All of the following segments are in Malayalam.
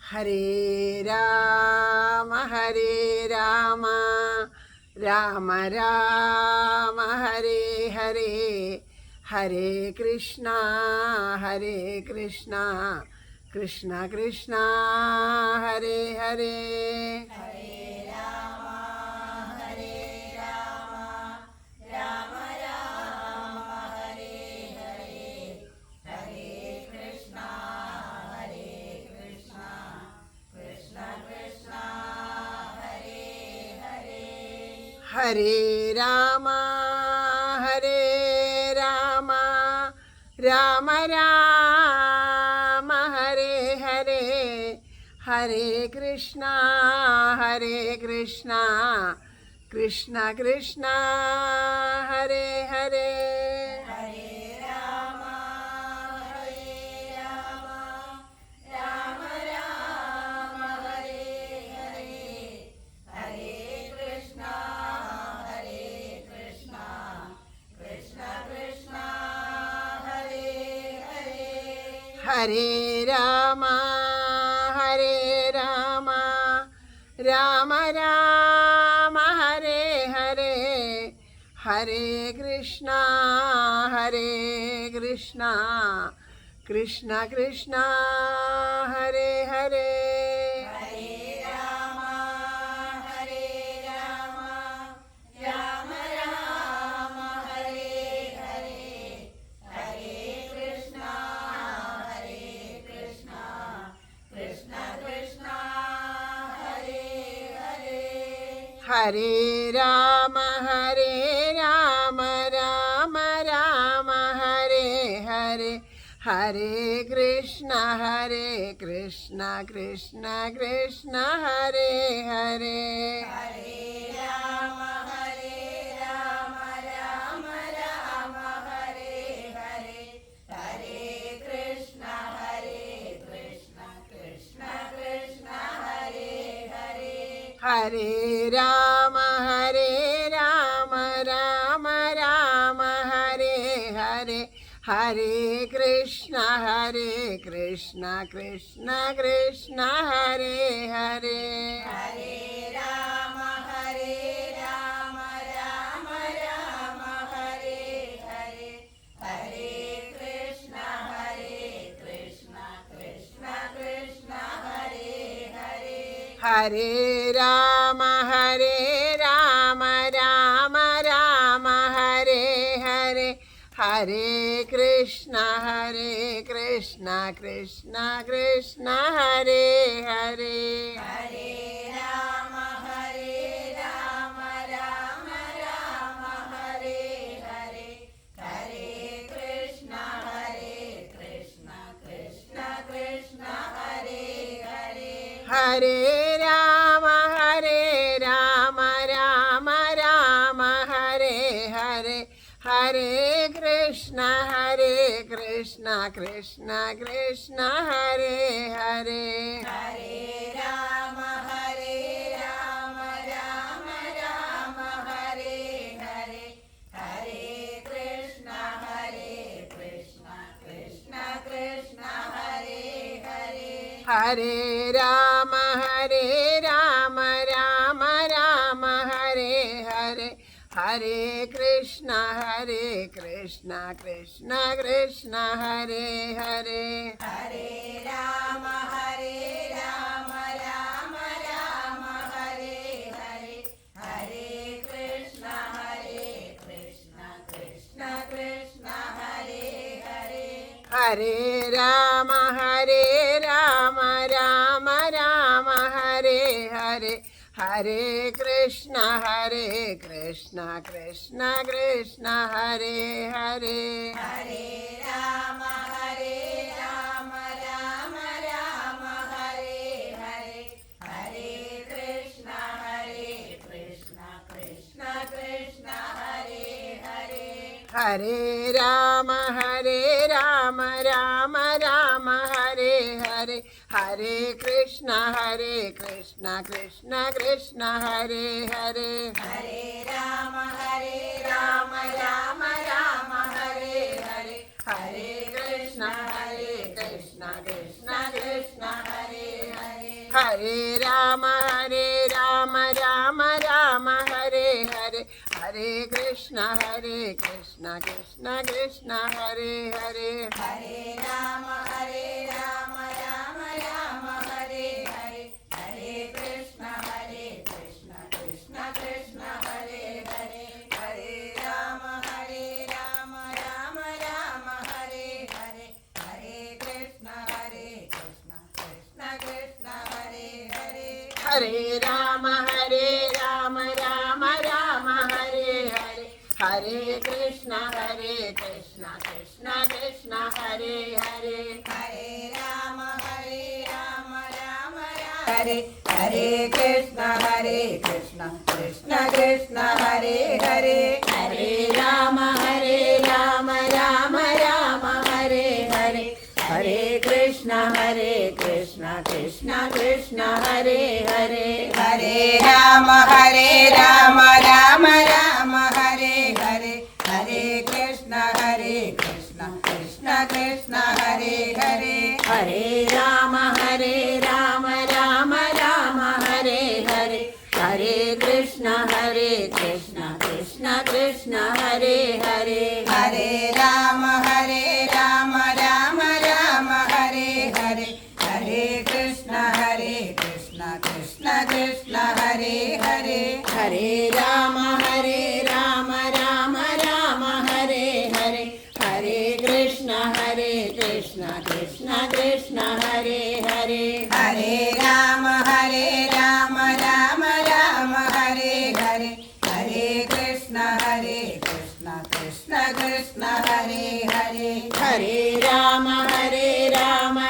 ഹരേ രാമ രാമ രാമ ഹരേ ഹരേ, ഹരേ കൃഷ്ണ കൃഷ്ണ കൃഷ്ണ ഹരേ ഹരേ. ഹരേ രാമ രാമ രാമ ഹരേ ഹരേ, ഹരേ കൃഷ്ണ കൃഷ്ണ കൃഷ്ണ ഹരേ ഹരേ. ഹരേ രാമ രാമ രാമ ഹരേ ഹരേ, ഹരേ കൃഷ്ണ കൃഷ്ണ കൃഷ്ണ ഹരേ ഹരേ. ഹരേ രാമ രാമ രാമ ഹരേ ഹരേ, ഹരേ കൃഷ്ണ കൃഷ്ണ കൃഷ്ണ ഹരേ ഹരേ. ഹരേ രാമ രാമ ഹരേ ഹരേ, ഹരേ കൃഷ്ണ കൃഷ്ണ കൃഷ്ണ ഹരേ ഹരേ. ഹരേ രാമ രാമ ഹരേ ഹരേ, ഹരേ കൃഷ്ണ കൃഷ്ണ കൃഷ്ണ ഹരേ ഹരേ. ഹരേ രാമ രാമ ഹരേ ഹരേ, ഹരേ കൃഷ്ണ കൃഷ്ണ കൃഷ്ണ ഹരേ ഹരേ. ഹരേ രാമ രാമ ഹരേ ഹരേ, ഹരേ കൃഷ്ണ കൃഷ്ണ കൃഷ്ണ ഹരേ ഹരേ. ഹരേ രാമ രാമ ഹരേ ഹരേ, ഹരേ കൃഷ്ണ കൃഷ്ണ കൃഷ്ണ ഹരേ ഹരേ. ഹരേ രാമ രാമ ഹരേ ഹരേ, ഹരേ കൃഷ്ണ കൃഷ്ണ കൃഷ്ണ ഹരേ ഹരേ. ഹരേ രാമ രാമ ഹരേ ഹരേ, ഹരേ കൃഷ്ണ കൃഷ്ണ കൃഷ്ണ ഹരേ ഹരേ. ഹരേ രാമ രാമ ഹരേ ഹരേ, ഹരേ കൃഷ്ണ കൃഷ്ണ കൃഷ്ണ ഹരേ ഹരേ. ഹരേ രാമ രാമ ഹരേ ഹരേ, ഹരേ കൃഷ്ണ കൃഷ്ണ കൃഷ്ണ ഹരേ ഹരേ. हरे राम राम राम हरे हरे, हरे कृष्ण कृष्ण कृष्ण हरे हरे, हरे राम राम राम हरे हरे, हरे कृष्ण कृष्ण कृष्ण हरे हरे, हरे राम राम राम हरे हरे, हरे कृष्ण कृष्ण कृष्ण हरे हरे, हरे राम राम राम हरे हरे, हरे कृष्ण कृष्ण कृष्ण हरे हरे, हरे राम राम हरे, हरे कृष्ण कृष्ण कृष्ण हरे हरे, हरे राम राम राम हरे हरे, हरे कृष्ण कृष्ण कृष्ण हरे हरे, हरे राम राम राम हरे हरे, हरे कृष्ण कृष्ण कृष्ण हरे हरे, हरे राम राम राम हरे हरे, हरे कृष्ण कृष्ण कृष्ण हरे हरे, हरे राम राम राम हरे हरे, हरे कृष्ण कृष्ण कृष्ण हरे हरे, हरे राम राम राम हरे हरे, हरे कृष्ण कृष्ण कृष्ण हरे हरे, हरे राम राम राम हरे हरे, हरे कृष्ण कृष्ण कृष्ण हरे हरे, हरे राम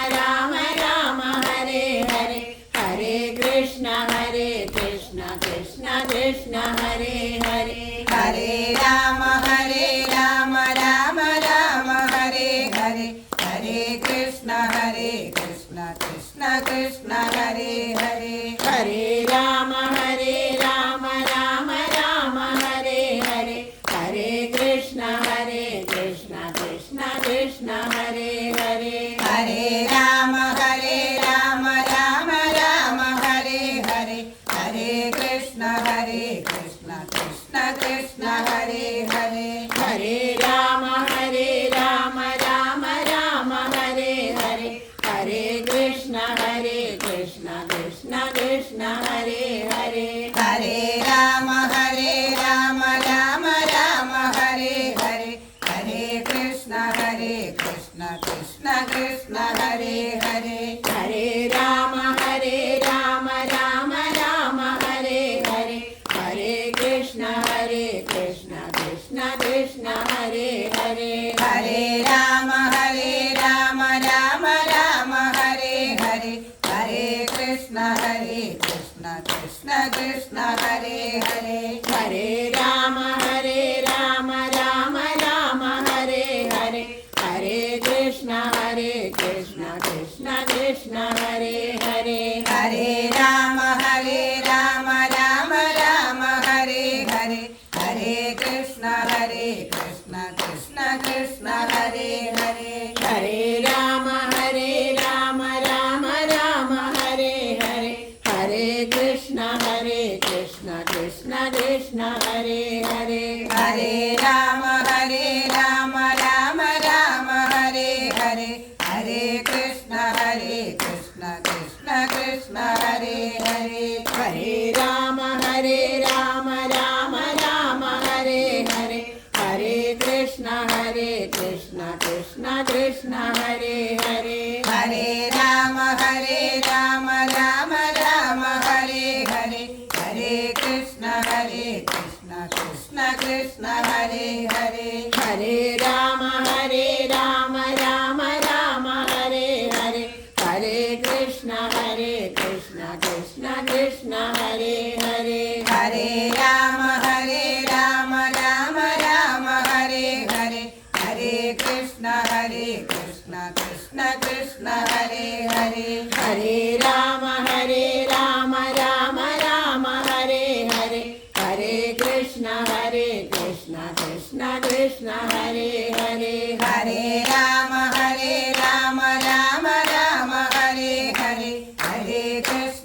राम राम हरे हरे, हरे कृष्ण कृष्ण कृष्ण हरे हरे, हरे राम राम राम हरे हरे, हरे कृष्ण कृष्ण कृष्ण हरे हरे, हरे राम राम राम हरे हरे, हरे कृष्ण कृष्ण कृष्ण हरे हरे, हरे राम राम हरे हरे, हरे कृष्ण कृष्ण कृष्ण हरे हरे, हरे राम राम राम हरे हरे, हरे कृष्ण कृष्ण कृष्ण हरे हरे, हरे राम राम राम हरे हरे, हरे कृष्ण कृष्ण कृष्ण हरे हरे, हरे राम राम राम हरे हरे, हरे कृष्ण कृष्ण कृष्ण हरे हरे, हरे राम राम राम हरे हरे, हरे कृष्ण कृष्ण कृष्ण हरे हरे, हरे राम राम राम हरे हरे, हरे कृष्ण कृष्ण कृष्ण हरे हरे, हरे राम राम राम हरे हरे, हरे कृष्ण कृष्ण कृष्ण हरे हरे, हरे राम राम राम हरे हरे, हरे कृष्ण कृष्ण कृष्ण हरे हरे, हरे राम राम राम हरे हरे, हरे कृष्ण कृष्ण कृष्ण हरे हरे, हरे राम राम राम हरे हरे, हरे कृष्ण कृष्ण कृष्ण हरे हरे, हरे राम राम राम हरे हरे, हरे कृष्ण कृष्ण कृष्ण हरे हरे, हरे राम राम राम हरे हरे, हरे कृष्ण कृष्ण कृष्ण हरे हरे, हरे राम राम राम हरे हरे, हरे कृष्ण कृष्ण कृष्ण हरे हरे, हरे राम राम राम हरे हरे, हरे कृष्ण कृष्ण कृष्ण हरे हरे, हरे राम राम राम हरे हरे, हरे कृष्ण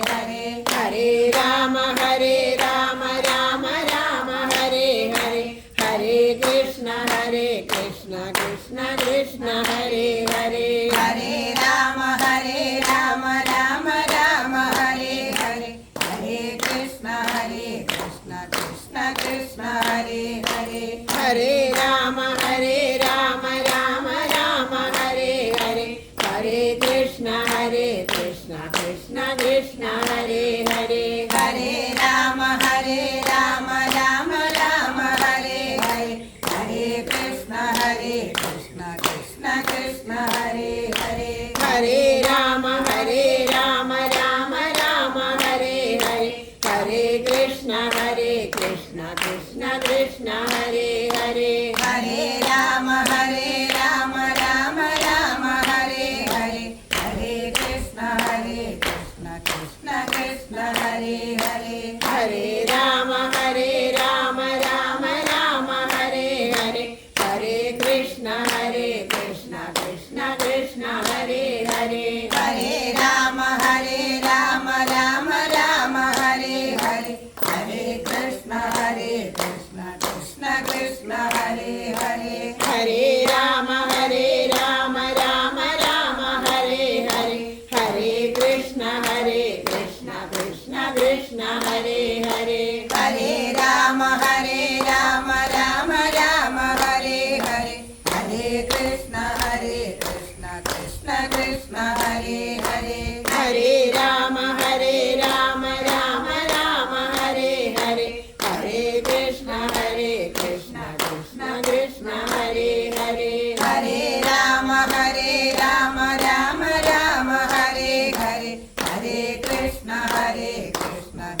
हरे हरे राम राम राम हरे हरे हरे कृष्ण कृष्ण कृष्ण हरे हरे हरे राम राम राम हरे हरे हरे कृष्ण कृष्ण कृष्ण हरे हरे हरे राम राम राम हरे हरे हरे कृष्ण कृष्ण कृष्ण हरे हरे हरे राम राम राम हरे हरे हरे कृष्ण कृष्ण कृष्ण हरे कृष्ण कृष्ण हरे हरे हरे राम राम राम हरे हरे हरे कृष्ण कृष्ण कृष्ण हरे हरे हरे राम राम राम हरे हरे हरे कृष्ण कृष्ण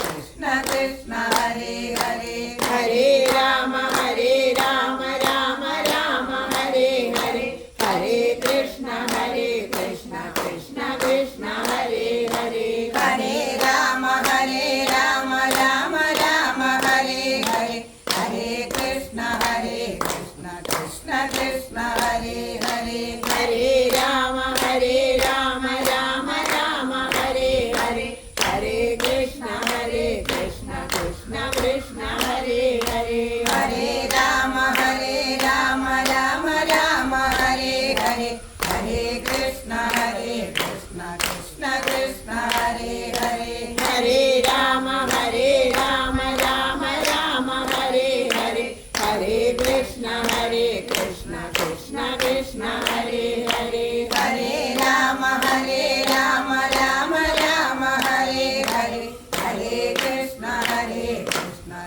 कृष्ण हरे हरे हरे राम राम राम हरे हरे हरे कृष्ण कृष्ण कृष्ण हरे हरे हरे राम राम राम हरे हरे हरे कृष्ण कृष्ण कृष्ण हरे हरे हरे राम राम राम हरे हरे हरे कृष्ण कृष्ण कृष्ण हरे हरे हरे राम राम राम हरे हरे हरे कृष्ण कृष्ण कृष्ण हरे हरे हरे राम राम राम हरे हरे हरे कृष्ण कृष्ण कृष्ण हरे हरे हरे राम राम राम हरे हरे हरे कृष्ण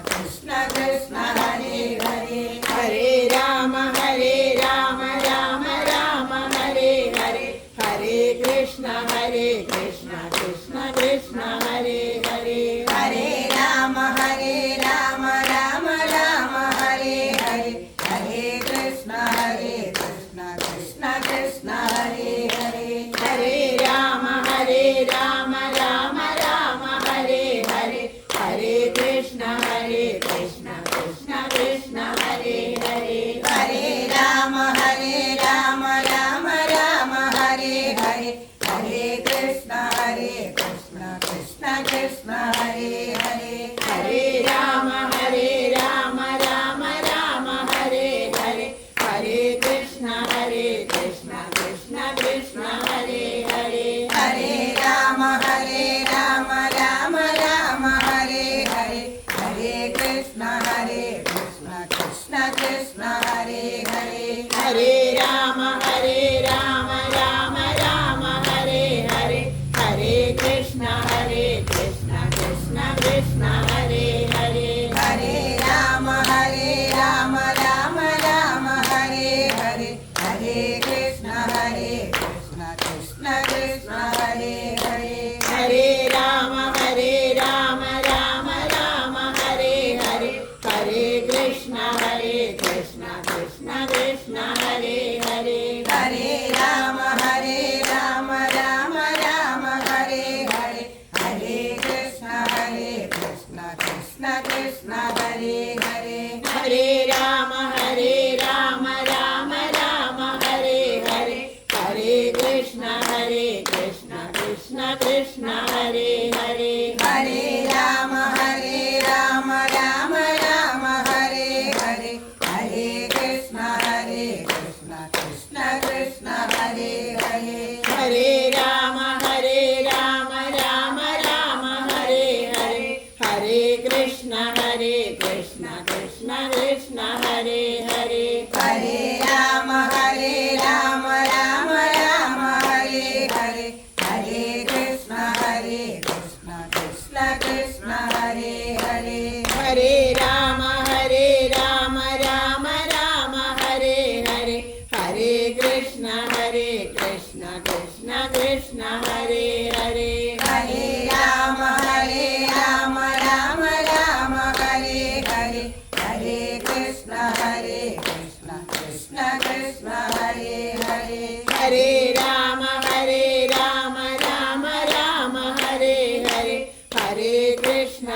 कृष्ण कृष्ण हरे हरे हरे राम राम राम हरे हरे हरे कृष्ण कृष्ण कृष्ण हरे हरे हरे राम राम राम हरे हरे हरे कृष्ण कृष्ण कृष्ण हरे हरे हरे राम राम राम हरे हरे हरे कृष्ण कृष्ण कृष्ण हरे हरे हरे राम राम राम हरे हरे हरे कृष्ण कृष्ण कृष्ण हरे हरे हरे राम राम राम हरे हरे हरे कृष्ण कृष्ण कृष्ण हरे हरे हरे राम राम राम हरे हरे हरे कृष्ण कृष्ण कृष्ण हरे हरे हरे राम राम राम हरे हरे हरे कृष्ण कृष्ण कृष्ण हरे हरे हरे राम राम राम हरे हरे हरे कृष्ण कृष्ण कृष्ण हरे हरे हरे राम राम राम हरे हरे हरे कृष्ण कृष्ण कृष्ण हरे हरे हरे राम राम राम हरे हरे हरे कृष्ण कृष्ण कृष्ण हरे हरे हरे राम राम राम हरे हरे हरे कृष्ण कृष्ण कृष्ण हरे हरे हरे राम राम राम हरे हरे हरे कृष्ण कृष्ण कृष्ण हरे हरे हरे राम राम राम हरे हरे हरे कृष्ण कृष्ण कृष्ण हरे हरे हरे राम राम राम हरे हरे हरे कृष्ण कृष्ण कृष्ण हरे हरे हरे राम राम राम हरे हरे हरे कृष्ण कृष्ण कृष्ण हरे हरे हरे राम राम राम हरे हरे हरे कृष्ण कृष्ण कृष्ण हरे हरे हरे राम राम राम हरे हरे हरे कृष्ण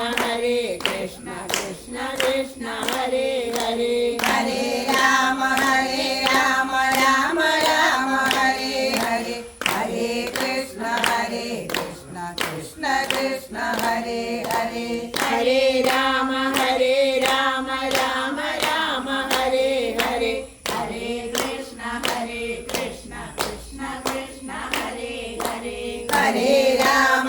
कृष्ण कृष्ण हरे हरे हरे राम राम राम हरे हरे हरे कृष्ण कृष्ण कृष्ण हरे हरे हरे राम राम राम हरे हरे हरे कृष्ण कृष्ण कृष्ण हरे हरे हरे राम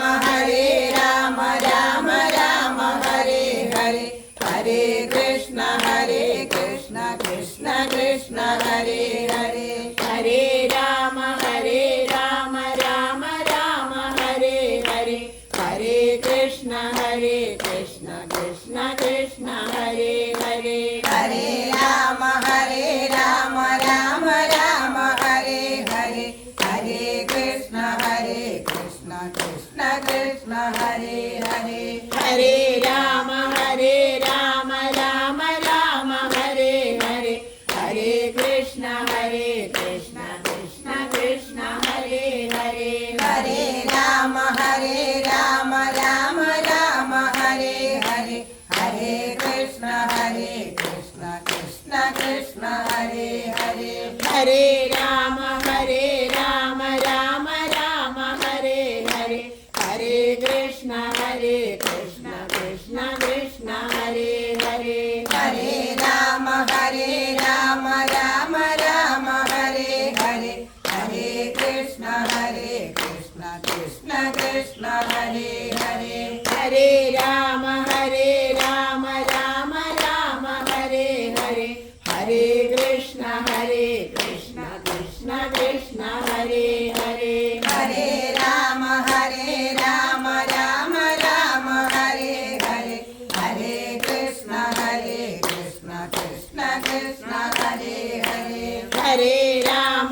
राम राम हरे हरे हरे कृष्ण कृष्ण कृष्ण हरे हरे हरे राम कृष्ण कृष्ण कृष्ण हरे हरे हरे राम राम राम हरे हरे हरे कृष्ण कृष्ण कृष्ण हरे हरे हरे राम राम राम हरे हरे हरे कृष्ण कृष्ण कृष्ण हरे हरे हरे राम राम राम हरे हरे हरे कृष्ण कृष्ण कृष्ण हरे हरे हरे राम राम राम हरे हरे हरे कृष्ण कृष्ण कृष्ण हरे हरे हरे राम राम राम हरे हरे हरे कृष्ण कृष्ण कृष्ण हरे हरे हरे राम राम राम हरे हरे हरे कृष्ण कृष्ण कृष्ण हरे हरे हरे राम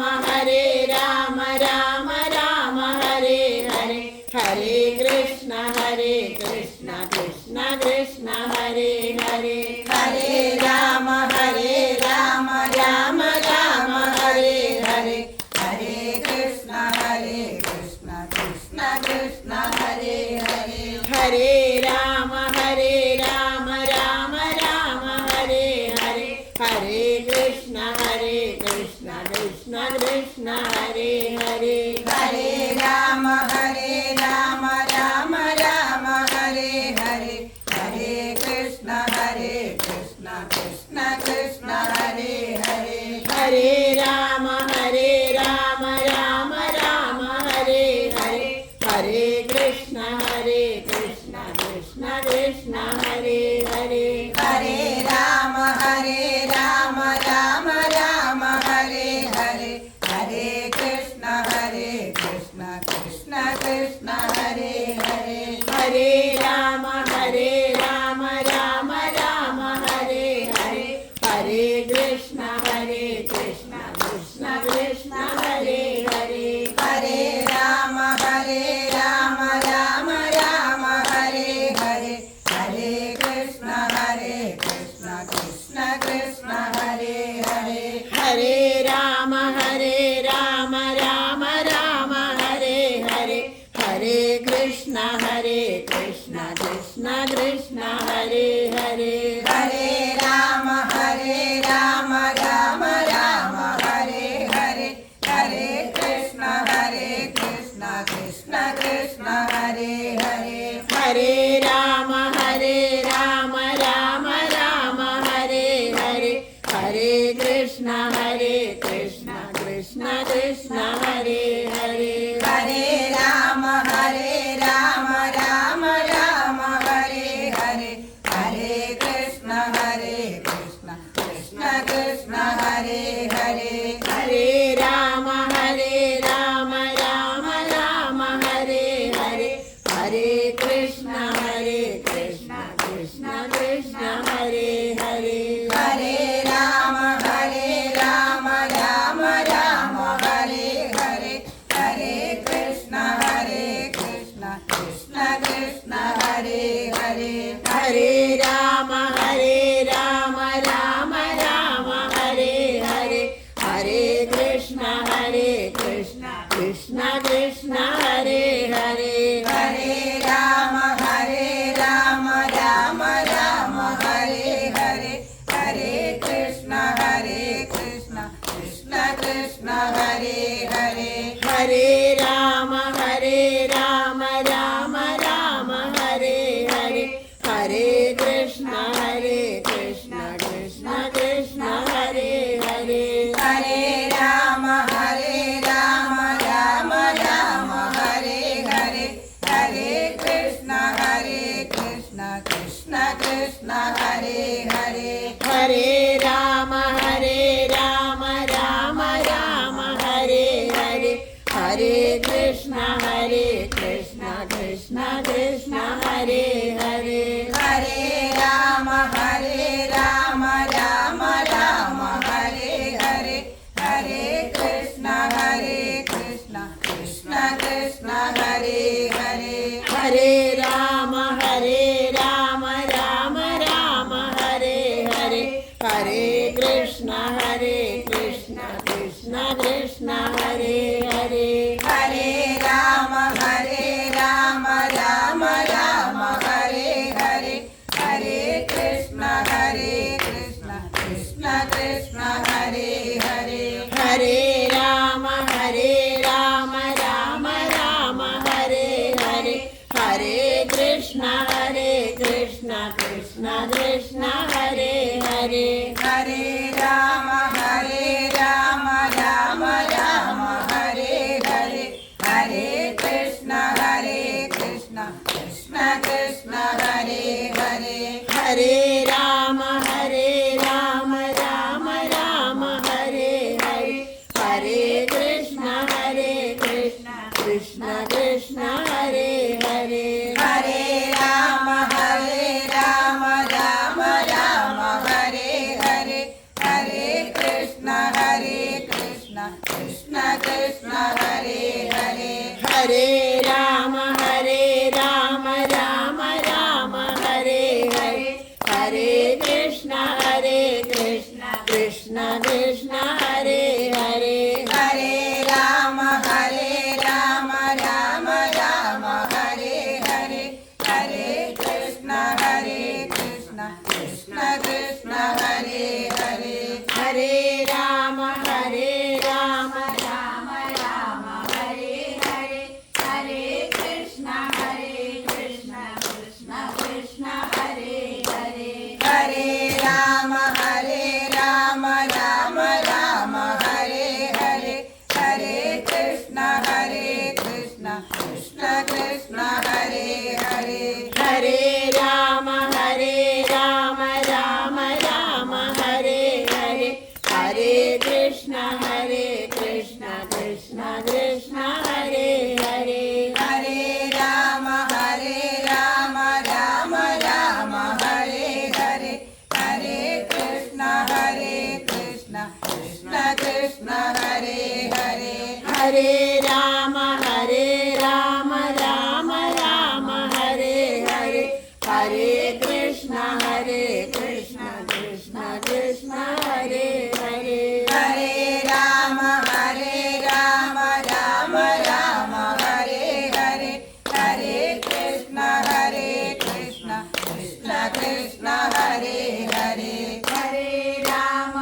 राम राम हरे हरे हरे कृष्ण कृष्ण कृष्ण हरे हरे हरे राम राम राम हरे हरे हरे कृष्ण कृष्ण कृष्ण हरे हरे हरे राम राम राम हरे हरे हरे कृष्ण कृष्ण कृष्ण हरे हरे हरे राम राम राम हरे हरे हरे कृष्ण कृष्ण कृष्ण हरे हरे हरे राम राम राम हरे हरे हरे कृष्ण कृष्ण कृष्ण हरे हरे हरे राम राम राम हरे हरे हरे कृष्ण कृष्ण कृष्ण हरे हरे हरे राम राम राम हरे हरे हरे कृष्ण कृष्ण कृष्ण हरे हरे हरे राम राम राम हरे हरे हरे कृष्ण कृष्ण कृष्ण हरे हरे हरे राम राम राम हरे हरे हरे कृष्ण कृष्ण कृष्ण हरे हरे हरे राम राम राम हरे हरे हरे कृष्ण कृष्ण कृष्ण हरे हरे हरे राम राम राम हरे हरे हरे कृष्ण कृष्ण कृष्ण हरे हरे हरे राम राम राम हरे हरे हरे कृष्ण कृष्ण कृष्ण हरे हरे हरे राम राम राम हरे हरे हरे कृष्ण कृष्ण कृष्ण हरे हरे हरे राम राम राम हरे हरे हरे कृष्ण कृष्ण कृष्ण हरे हरे हरे राम राम राम हरे हरे हरे कृष्ण कृष्ण कृष्ण हरे हरे हरे राम राम राम हरे हरे हरे कृष्ण कृष्ण कृष्ण हरे हरे हरे राम राम राम हरे हरे हरे कृष्ण कृष्ण कृष्ण हरे हरे हरे राम राम राम हरे हरे हरे कृष्ण कृष्ण कृष्ण हरे हरे हरे राम राम राम हरे हरे हरे कृष्ण कृष्ण कृष्ण हरे हरे हरे राम राम राम हरे हरे हरे कृष्ण कृष्ण കൃഷ്ണ ഹരേ ഹരേ ഹരേ രാമ രാമ രാമ ഹരേ ഹരേ ഹരേ കൃഷ്ണ കൃഷ്ണ കൃഷ്ണ ഹരേ ഹരേ ഹരേ രാമ രാമ രാമ ഹരേ ഹരേ ഹരേ കൃഷ്ണ കൃഷ്ണ കൃഷ്ണ ഹരേ ഹരേ ഹരേ രാമ രാമ രാമ ഹരേ ഹരേ ഹരേ കൃഷ്ണ കൃഷ്ണ കൃഷ്ണ ഹരേ ഹരേ ഹരേ രാമ രാമ രാമ ഹരേ ഹരേ ഹരേ കൃഷ്ണ കൃഷ്ണ കൃഷ്ണ ഹരേ ഹരേ ഹരേ രാമ രാമ രാമ ഹരേ ഹരേ ഹരേ കൃഷ്ണ കൃഷ്ണ കൃഷ്ണ ഹരേ ഹരേ ഹരേ രാമ രാമ രാമ ഹരേ ഹരേ ഹരേ കൃഷ്ണ കൃഷ്ണ കൃഷ്ണ ഹരേ ഹരേ ഹരേ രാമ രാമ രാമ ഹരേ ഹരേ ഹരേ കൃഷ്ണ കൃഷ്ണ കൃഷ്ണ ഹരേ ഹരേ ഹരേ രാമ രാമ രാമ ഹരേ ഹരേ ഹരേ കൃഷ്ണ കൃഷ്ണ കൃഷ്ണ ഹരേ ഹരേ ഹരേ രാമ രാമ രാമ ഹരേ ഹരേ ഹരേ കൃഷ്ണ കൃഷ്ണ കൃഷ്ണ ഹരേ ഹരേ ഹരേ രാമ രാമ രാമ ഹരേ ഹരേ ഹരേ കൃഷ്ണ കൃഷ്ണ കൃഷ്ണ ഹരേ ഹരേ ഹരേ രാമ രാമ രാമ ഹരേ ഹരേ ഹരേ കൃഷ്ണ കൃഷ്ണ കൃഷ്ണ ഹരേ ഹരേ ഹരേ രാമ രാമ രാമ ഹരേ ഹരേ ഹരേ കൃഷ്ണ കൃഷ്ണ കൃഷ്ണ ഹരേ ഹരേ ഹരേ രാമ രാമ രാമ ഹരേ ഹരേ ഹരേ കൃഷ്ണ കൃഷ്ണ കൃഷ്ണ ഹരേ ഹരേ ഹരേ രാമ രാമ രാമ ഹരേ ഹരേ ഹരേ കൃഷ്ണ കൃഷ്ണ കൃഷ്ണ ഹരേ ഹരേ ഹരേ രാമ രാമ രാമ ഹരേ ഹരേ ഹരേ കൃഷ്ണ കൃഷ്ണ കൃഷ്ണ ഹരേ ഹരേ ഹരേ രാമ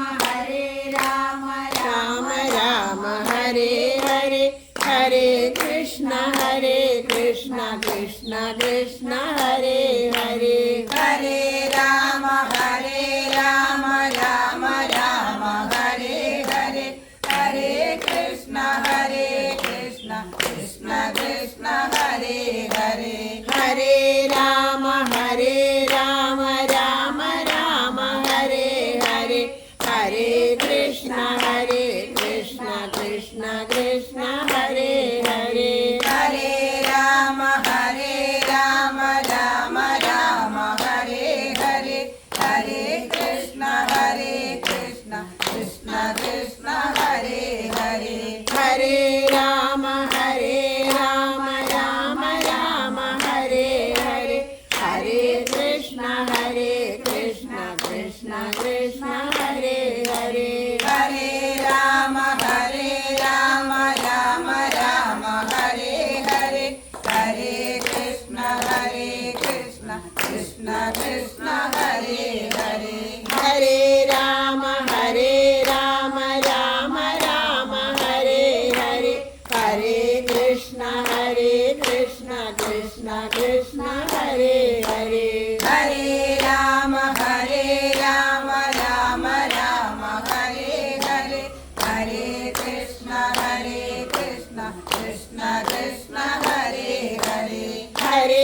രാമ രാമ ഹരേ ഹരേ ഹരേ കൃഷ്ണ കൃഷ്ണ കൃഷ്ണ ഹരേ ഹരേ ഹരേ രാമ രാമ രാമ ഹരേ ഹരേ ഹരേ കൃഷ്ണ കൃഷ്ണ കൃഷ്ണ ഹരേ ഹരേ ഹരേ രാമ രാമ രാമ ഹരേ ഹരേ ഹരേ കൃഷ്ണ കൃഷ്ണ കൃഷ്ണ ഹരേ ഹരേ ഹരേ രാമ രാമ രാമ ഹരേ ഹരേ ഹരേ കൃഷ്ണ കൃഷ്ണ കൃഷ്ണ ഹരേ ഹരേ ഹരേ രാമ രാമ രാമ ഹരേ ഹരേ ഹരേ കൃഷ്ണ കൃഷ്ണ കൃഷ്ണ ഹരേ ഹരേ ഹരേ രാമ രാമ രാമ ഹരേ ഹരേ ഹരേ കൃഷ്ണ കൃഷ്ണ കൃഷ്ണ ഹരേ ഹരേ ഹരേ രാമ രാമ രാമ ഹരേ ഹരേ ഹരേ കൃഷ്ണ കൃഷ്ണ കൃഷ്ണ ഹരേ ഹരേ ഹരേ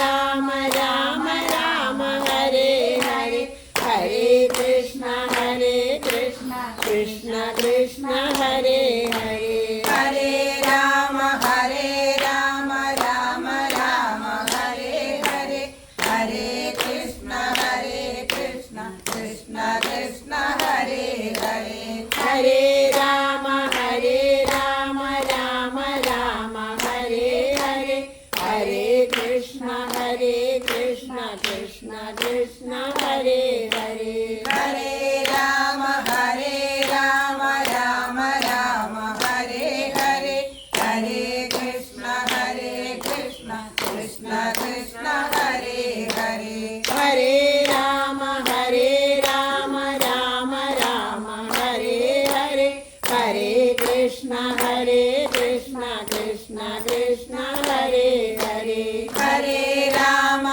രാമ രാമ രാമ ഹരേ ഹരേ ഹരേ കൃഷ്ണ കൃഷ്ണ കൃഷ്ണ ഹരേ ഹരേ ഹരേ രാമ രാമ രാമ ഹരേ ഹരേ कृष्ण कृष्ण हरे हरे हरे राम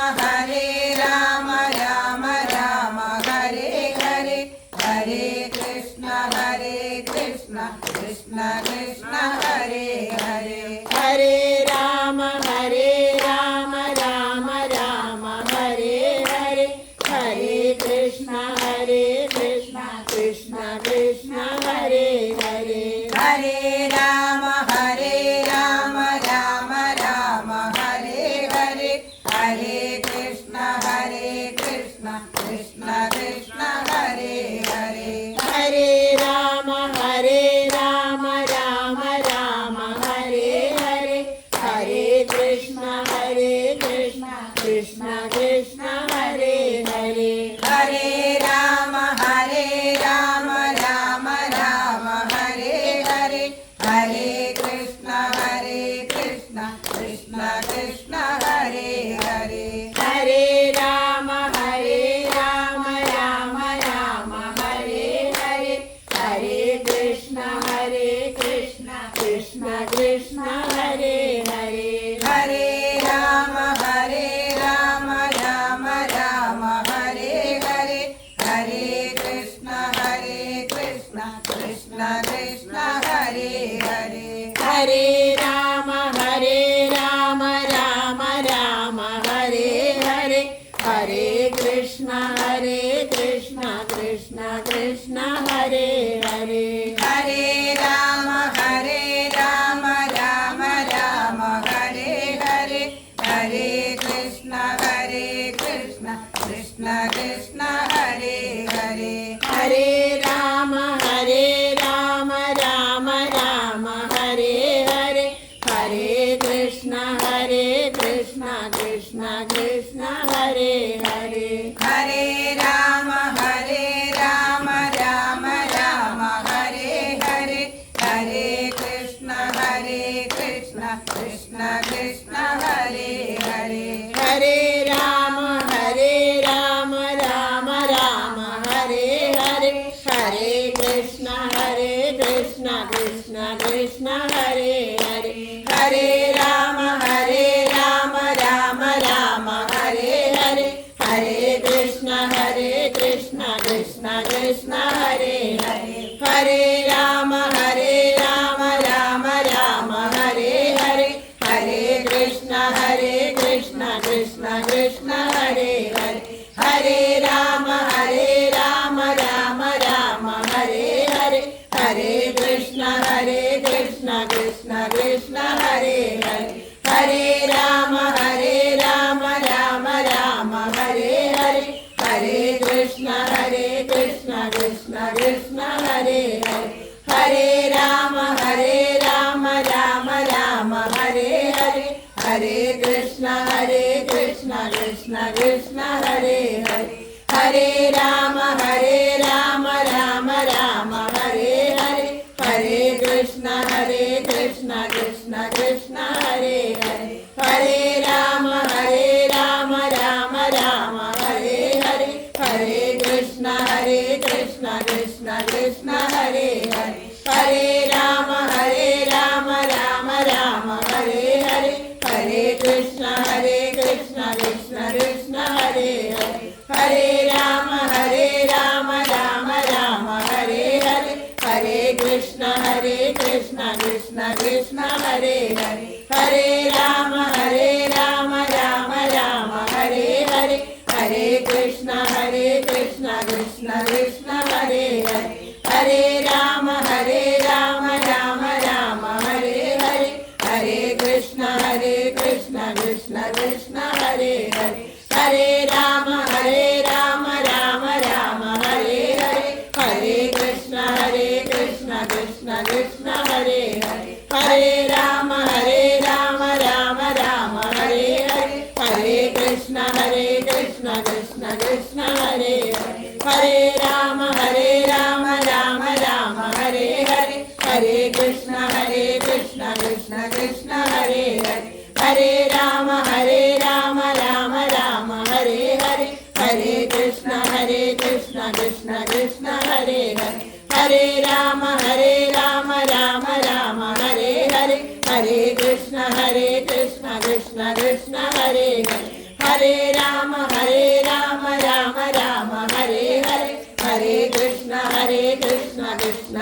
राम राम हरे हरे हरे कृष्ण कृष्ण कृष्ण हरे हरे हरे राम राम राम हरे हरे हरे कृष्ण कृष्ण कृष्ण हरे हरे हरे राम राम राम हरे हरे हरे कृष्ण कृष्ण कृष्ण हरे हरे हरे राम राम राम हरे हरे हरे कृष्ण कृष्ण कृष्ण हरे हरे हरे राम राम राम हरे हरे हरे कृष्ण कृष्ण कृष्ण हरे हरे हरे राम राम राम हरे हरे हरे कृष्ण कृष्ण कृष्ण हरे हरे हरे राम राम राम हरे हरे हरे कृष्ण कृष्ण कृष्ण हरे हरे हरे राम राम राम हरे हरे हरे कृष्ण कृष्ण कृष्ण हरे हरे हरे राम राम राम हरे हरे हरे कृष्ण कृष्ण कृष्ण हरे हरे हरे राम राम राम हरे हरे हरे कृष्ण कृष्ण कृष्ण हरे हरे हरे राम राम राम हरे हरे हरे कृष्ण कृष्ण कृष्ण हरे हरे हरे राम राम राम हरे हरे हरे कृष्ण कृष्ण कृष्ण हरे हरे हरे राम राम राम हरे हरे हरे कृष्ण कृष्ण कृष्ण हरे हरे हरे राम राम राम हरे हरे हरे कृष्ण कृष्ण कृष्ण हरे हरे हरे राम राम राम हरे हरे हरे कृष्ण कृष्ण कृष्ण हरे हरे हरे राम राम राम हरे हरे हरे कृष्ण कृष्ण कृष्ण हरे हरे हरे राम राम राम हरे हरे हरे कृष्ण कृष्ण कृष्ण हरे हरे हरे राम राम राम हरे हरे हरे कृष्ण कृष्ण कृष्ण हरे हरे हरे राम राम राम हरे हरे हरे कृष्ण कृष्ण कृष्ण हरे हरे हरे राम राम राम हरे हरे हरे कृष्ण कृष्ण कृष्ण हरे हरे हरे राम राम राम हरे हरे हरे कृष्ण कृष्ण कृष्ण हरे हरे हरे राम राम राम हरे हरे हरे कृष्ण कृष्ण कृष्ण हरे हरे हरे राम राम राम हरे हरे हरे कृष्ण कृष्ण कृष्ण हरे हरे हरे राम राम राम हरे हरे हरे कृष्ण कृष्ण कृष्ण हरे हरे हरे राम राम राम हरे हरे हरे कृष्ण कृष्ण कृष्ण हरे हरे हरे राम राम राम हरे हरे हरे कृष्ण कृष्ण कृष्ण हरे हरे हरे राम राम राम हरे हरे हरे कृष्ण कृष्ण कृष्ण हरे हरे हरे राम राम राम हरे हरे हरे कृष्ण कृष्ण कृष्ण हरे हरे हरे राम राम राम हरे हरे हरे कृष्ण कृष्ण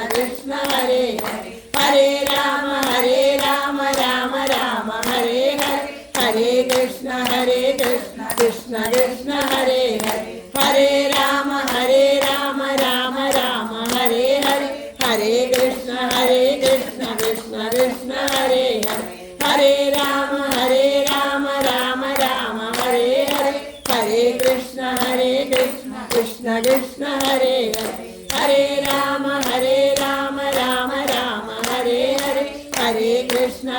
कृष्ण हरे हरे हरे राम राम राम हरे हरे हरे कृष्ण कृष्ण कृष्ण हरे हरे हरे राम राम राम हरे हरे हरे कृष्ण कृष्ण कृष्ण हरे हरे हरे राम राम राम हरे हरे हरे कृष्ण कृष्ण कृष्ण हरे हरे हरे राम राम राम हरे हरे हरे कृष्ण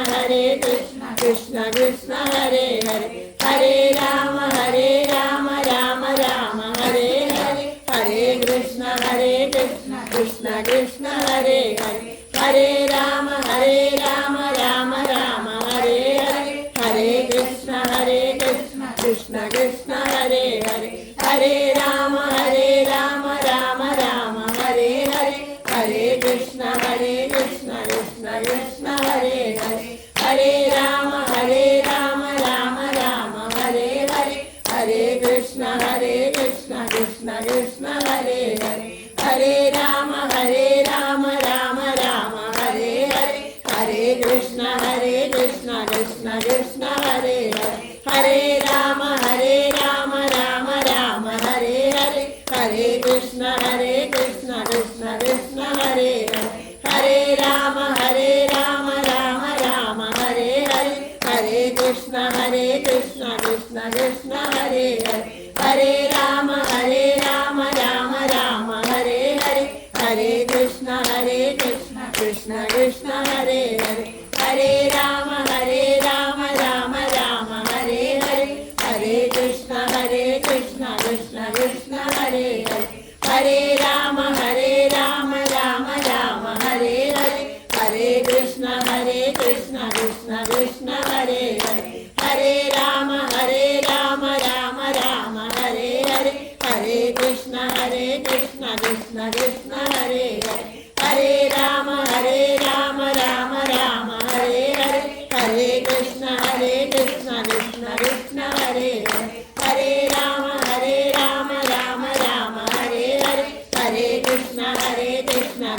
कृष्ण कृष्ण हरे हरे हरे राम राम राम हरे हरे हरे कृष्ण कृष्ण कृष्ण हरे हरे हरे राम राम राम हरे हरे हरे कृष्ण कृष्ण कृष्ण हरे हरे हरे राम राम राम हरे हरे हरे कृष्ण कृष्ण कृष्ण हरे हरे हरे राम राम राम हरे हरे हरे कृष्ण कृष्ण कृष्ण हरे हरे हरे राम राम राम हरे हरे हरे कृष्ण कृष्ण कृष्ण हरे हरे हरे राम राम राम हरे हरे हरे कृष्ण कृष्ण कृष्ण हरे हरे हरे राम राम राम हरे हरे हरे कृष्ण कृष्ण कृष्ण हरे हरे हरे राम राम राम हरे हरे हरे कृष्ण कृष्ण कृष्ण हरे हरे हरे राम राम राम हरे हरे हरे कृष्ण कृष्ण कृष्ण हरे हरे हरे राम राम राम हरे हरे हरे कृष्ण कृष्ण कृष्ण हरे हरे हरे राम राम राम हरे हरे हरे कृष्ण कृष्ण कृष्ण हरे हरे हरे राम राम राम हरे हरे हरे कृष्ण कृष्ण कृष्ण हरे हरे हरे राम राम राम हरे हरे हरे कृष्ण कृष्ण कृष्ण हरे हरे हरे राम राम राम हरे हरे हरे कृष्ण कृष्ण कृष्ण हरे हरे हरे राम राम राम हरे हरे हरे कृष्ण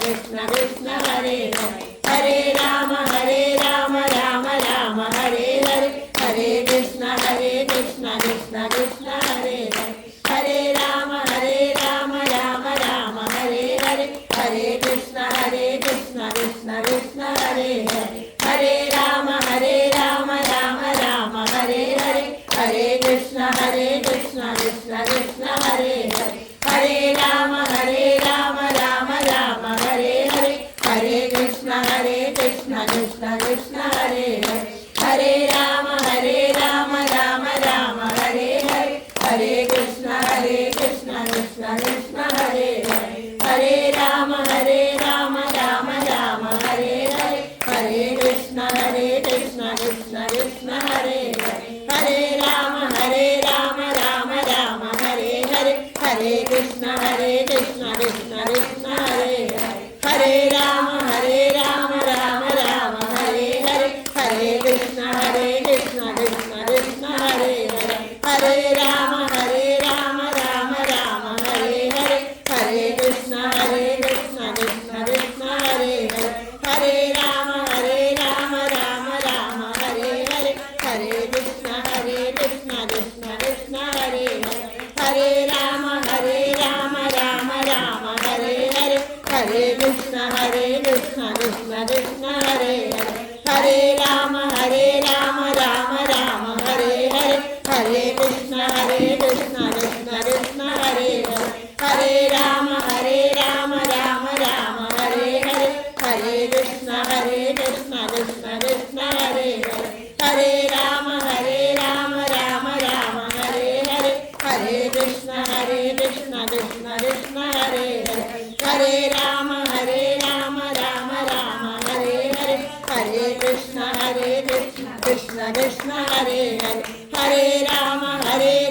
कृष्ण कृष्ण हरे हरे हरे राम राम राम हरे हरे हरे कृष्ण कृष्ण कृष्ण हरे हरे हरे राम राम राम हरे हरे हरे कृष्ण कृष्ण कृष्ण हरे हरे हरे राम राम राम हरे हरे हरे कृष्ण कृष्ण कृष्ण हरे हरे हरे राम राम राम हरे हरे हरे कृष्ण कृष्ण कृष्ण हरे हरे हरे राम राम राम हरे हरे हरे कृष्ण कृष्ण कृष्ण हरे हरे हरे राम राम राम हरे हरे हरे कृष्ण कृष्ण कृष्ण हरे हरे हरे राम राम राम हरे हरे हरे कृष्ण कृष्ण कृष्ण हरे हरे हरे राम राम राम हरे हरे हरे कृष्ण कृष्ण कृष्ण हरे हरे हरे राम राम राम हरे हरे हरे कृष्ण कृष्ण कृष्ण हरे हरे हरे राम राम राम हरे हरे हरे कृष्ण कृष्ण कृष्ण हरे हरे हरे राम राम राम हरे हरे हरे कृष्ण कृष्ण कृष्ण हरे हरे हरे राम राम राम हरे हरे हरे कृष्ण कृष्ण कृष्ण हरे हरे हरे राम राम राम हरे हरे हरे कृष्ण कृष्ण कृष्ण हरे हरे हरे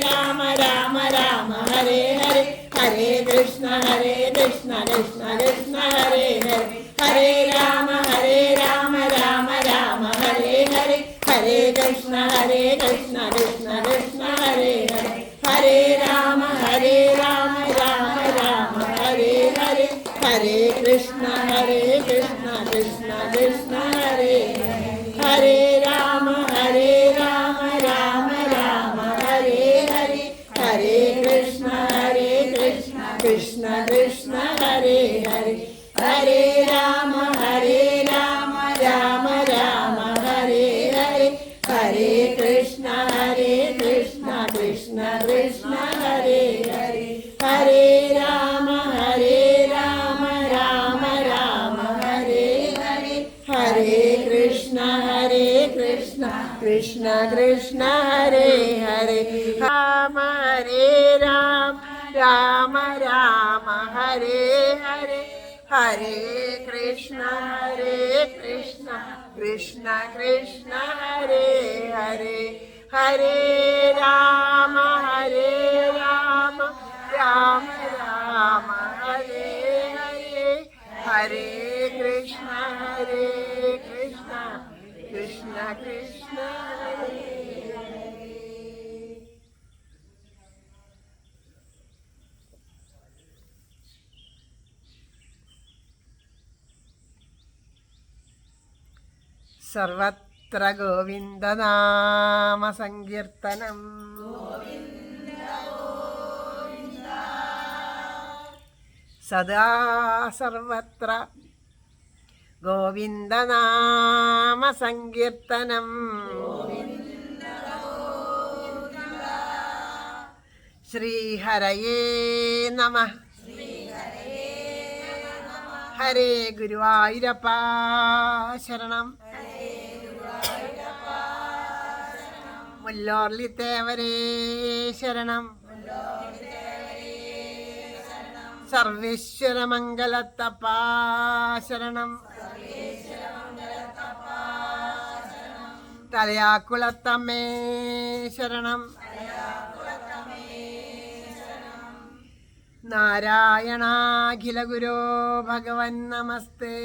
राम राम राम हरे हरे हरे कृष्ण कृष्ण कृष्ण हरे हरे हरे राम राम राम हरे ഹരേ കൃഷ്ണ കൃഷ്ണ കൃഷ്ണ ഹരേ ഹരേ ഹരേ രാമ രാമ രാമ ഹരേ ഹരേ ഹരേ കൃഷ്ണ കൃഷ്ണ കൃഷ്ണ ഹരേ ഹരേ രാമ രാമ രാമ ഹരേ ഹരേ ഹരേ കൃഷ്ണ കൃഷ്ണ കൃഷ്ണ ഹരേ ഹരേ ഹരേ രാമ രാമ രാമ ഹരേ ഹരേ ഹരേ കൃഷ്ണ കൃഷ്ണ കൃഷ്ണ ഹരേ ഹരേ ഹരേ രാമ രാമ രാമ ഹരേ ഹരേ ഹരേ കൃഷ്ണ കൃഷ്ണ കൃഷ്ണ ഹരേ ഹരേ രാമ രാമ രാമ ഹരേ ഹരേ ഹരേ കൃഷ്ണ കൃഷ്ണ കൃഷ്ണ ഹരേ ഹരേ ഹരേ രാമ രാമ രാമ ഹരേ ഹരേ ഹരേ കൃഷ്ണ കൃഷ്ണ കൃഷ്ണ ഹരേ സർവത്ര ഗോവിന്ദനാമ സങ്കീർത്തനം സദാ സർവത്ര ഗോവിന്ദനാമ സങ്കീർത്തനം ശ്രീഹരയേ നമഃ ഹരേ ഗുരുവായൂരപ്പ ശരണം മുല്ലോർലിത്തേവരേ ശരണം സർവേശ്വരമംഗലത്തപ്പ ശരണം തലയാക്കുളത്തമ്മേ ശരണം നാരായണാഖില ഗുരോ ഭഗവൻ നമസ്തേ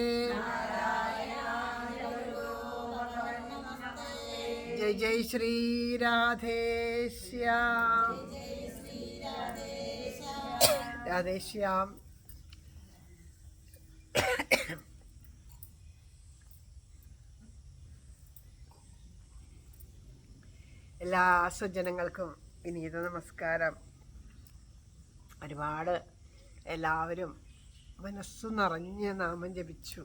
ജയ് ജയ് ശ്രീ രാധേശ്യാം രാധേശ്യാം. എല്ലാ സജ്ജനങ്ങൾക്കും വിനീത നമസ്കാരം. ഒരുപാട് എല്ലാവരും മനസ്സു നിറഞ്ഞ് നാമം ജപിച്ചു.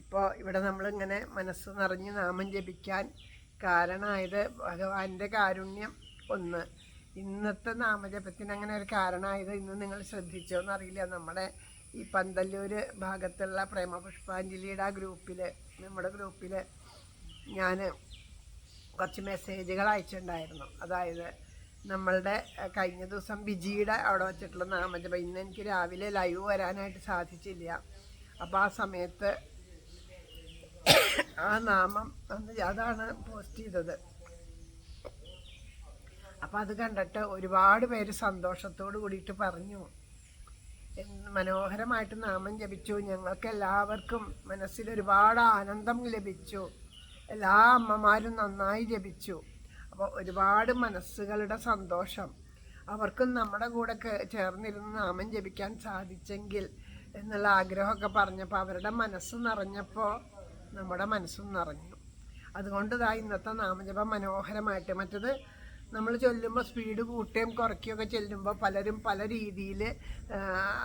ഇപ്പോൾ ഇവിടെ നമ്മളിങ്ങനെ മനസ്സ് നിറഞ്ഞ് നാമം ജപിക്കാൻ കാരണമായത് ഭഗവാന്റെ കാരുണ്യം ഒന്ന്. ഇന്നത്തെ നാമജപത്തിന് അങ്ങനെ ഒരു കാരണമായത് ഇന്ന് നിങ്ങൾ ശ്രദ്ധിച്ചോന്നറിയില്ല. നമ്മുടെ ഈ പന്തല്ലൂർ ഭാഗത്തുള്ള പ്രേമപുഷ്പാഞ്ജലിയുടെ ആ ഗ്രൂപ്പിൽ, നമ്മുടെ ഗ്രൂപ്പിൽ ഞാൻ കുറച്ച് മെസ്സേജുകൾ അയച്ചിട്ടുണ്ടായിരുന്നു. അതായത് നമ്മളുടെ കഴിഞ്ഞ ദിവസം ബിജിയുടെ അവിടെ വച്ചിട്ടുള്ള നാമജപം, ഇന്ന് എനിക്ക് രാവിലെ ലൈവ് വരാനായിട്ട് സാധിച്ചില്ല. അപ്പോൾ ആ സമയത്ത് ആ നാമം അതാണ് പോസ്റ്റ് ചെയ്തത്. അപ്പം അത് കണ്ടിട്ട് ഒരുപാട് പേര് സന്തോഷത്തോട് കൂടിയിട്ട് പറഞ്ഞു, മനോഹരമായിട്ട് നാമം ജപിച്ചു, ഞങ്ങൾക്ക് എല്ലാവർക്കും മനസ്സിൽ ഒരുപാട് ആനന്ദം ലഭിച്ചു, എല്ലാ അമ്മമാരും നന്നായി ജപിച്ചു. അപ്പോൾ ഒരുപാട് മനസ്സുകളുടെ സന്തോഷം. അവർക്കും നമ്മുടെ കൂടെ ചേർന്നിരുന്ന് നാമം ജപിക്കാൻ സാധിച്ചെങ്കിൽ എന്നുള്ള ആഗ്രഹമൊക്കെ പറഞ്ഞപ്പോൾ അവരുടെ മനസ്സ് നിറഞ്ഞപ്പോൾ നമ്മുടെ മനസ്സും നിറഞ്ഞു. അതുകൊണ്ട് ഇന്നത്തെ നാമജപം മനോഹരമായിട്ട്, മറ്റത് നമ്മൾ ചൊല്ലുമ്പോൾ സ്പീഡ് കൂട്ടുകയും കുറയ്ക്കുകയൊക്കെ ചെല്ലുമ്പോൾ പലരും പല രീതിയിൽ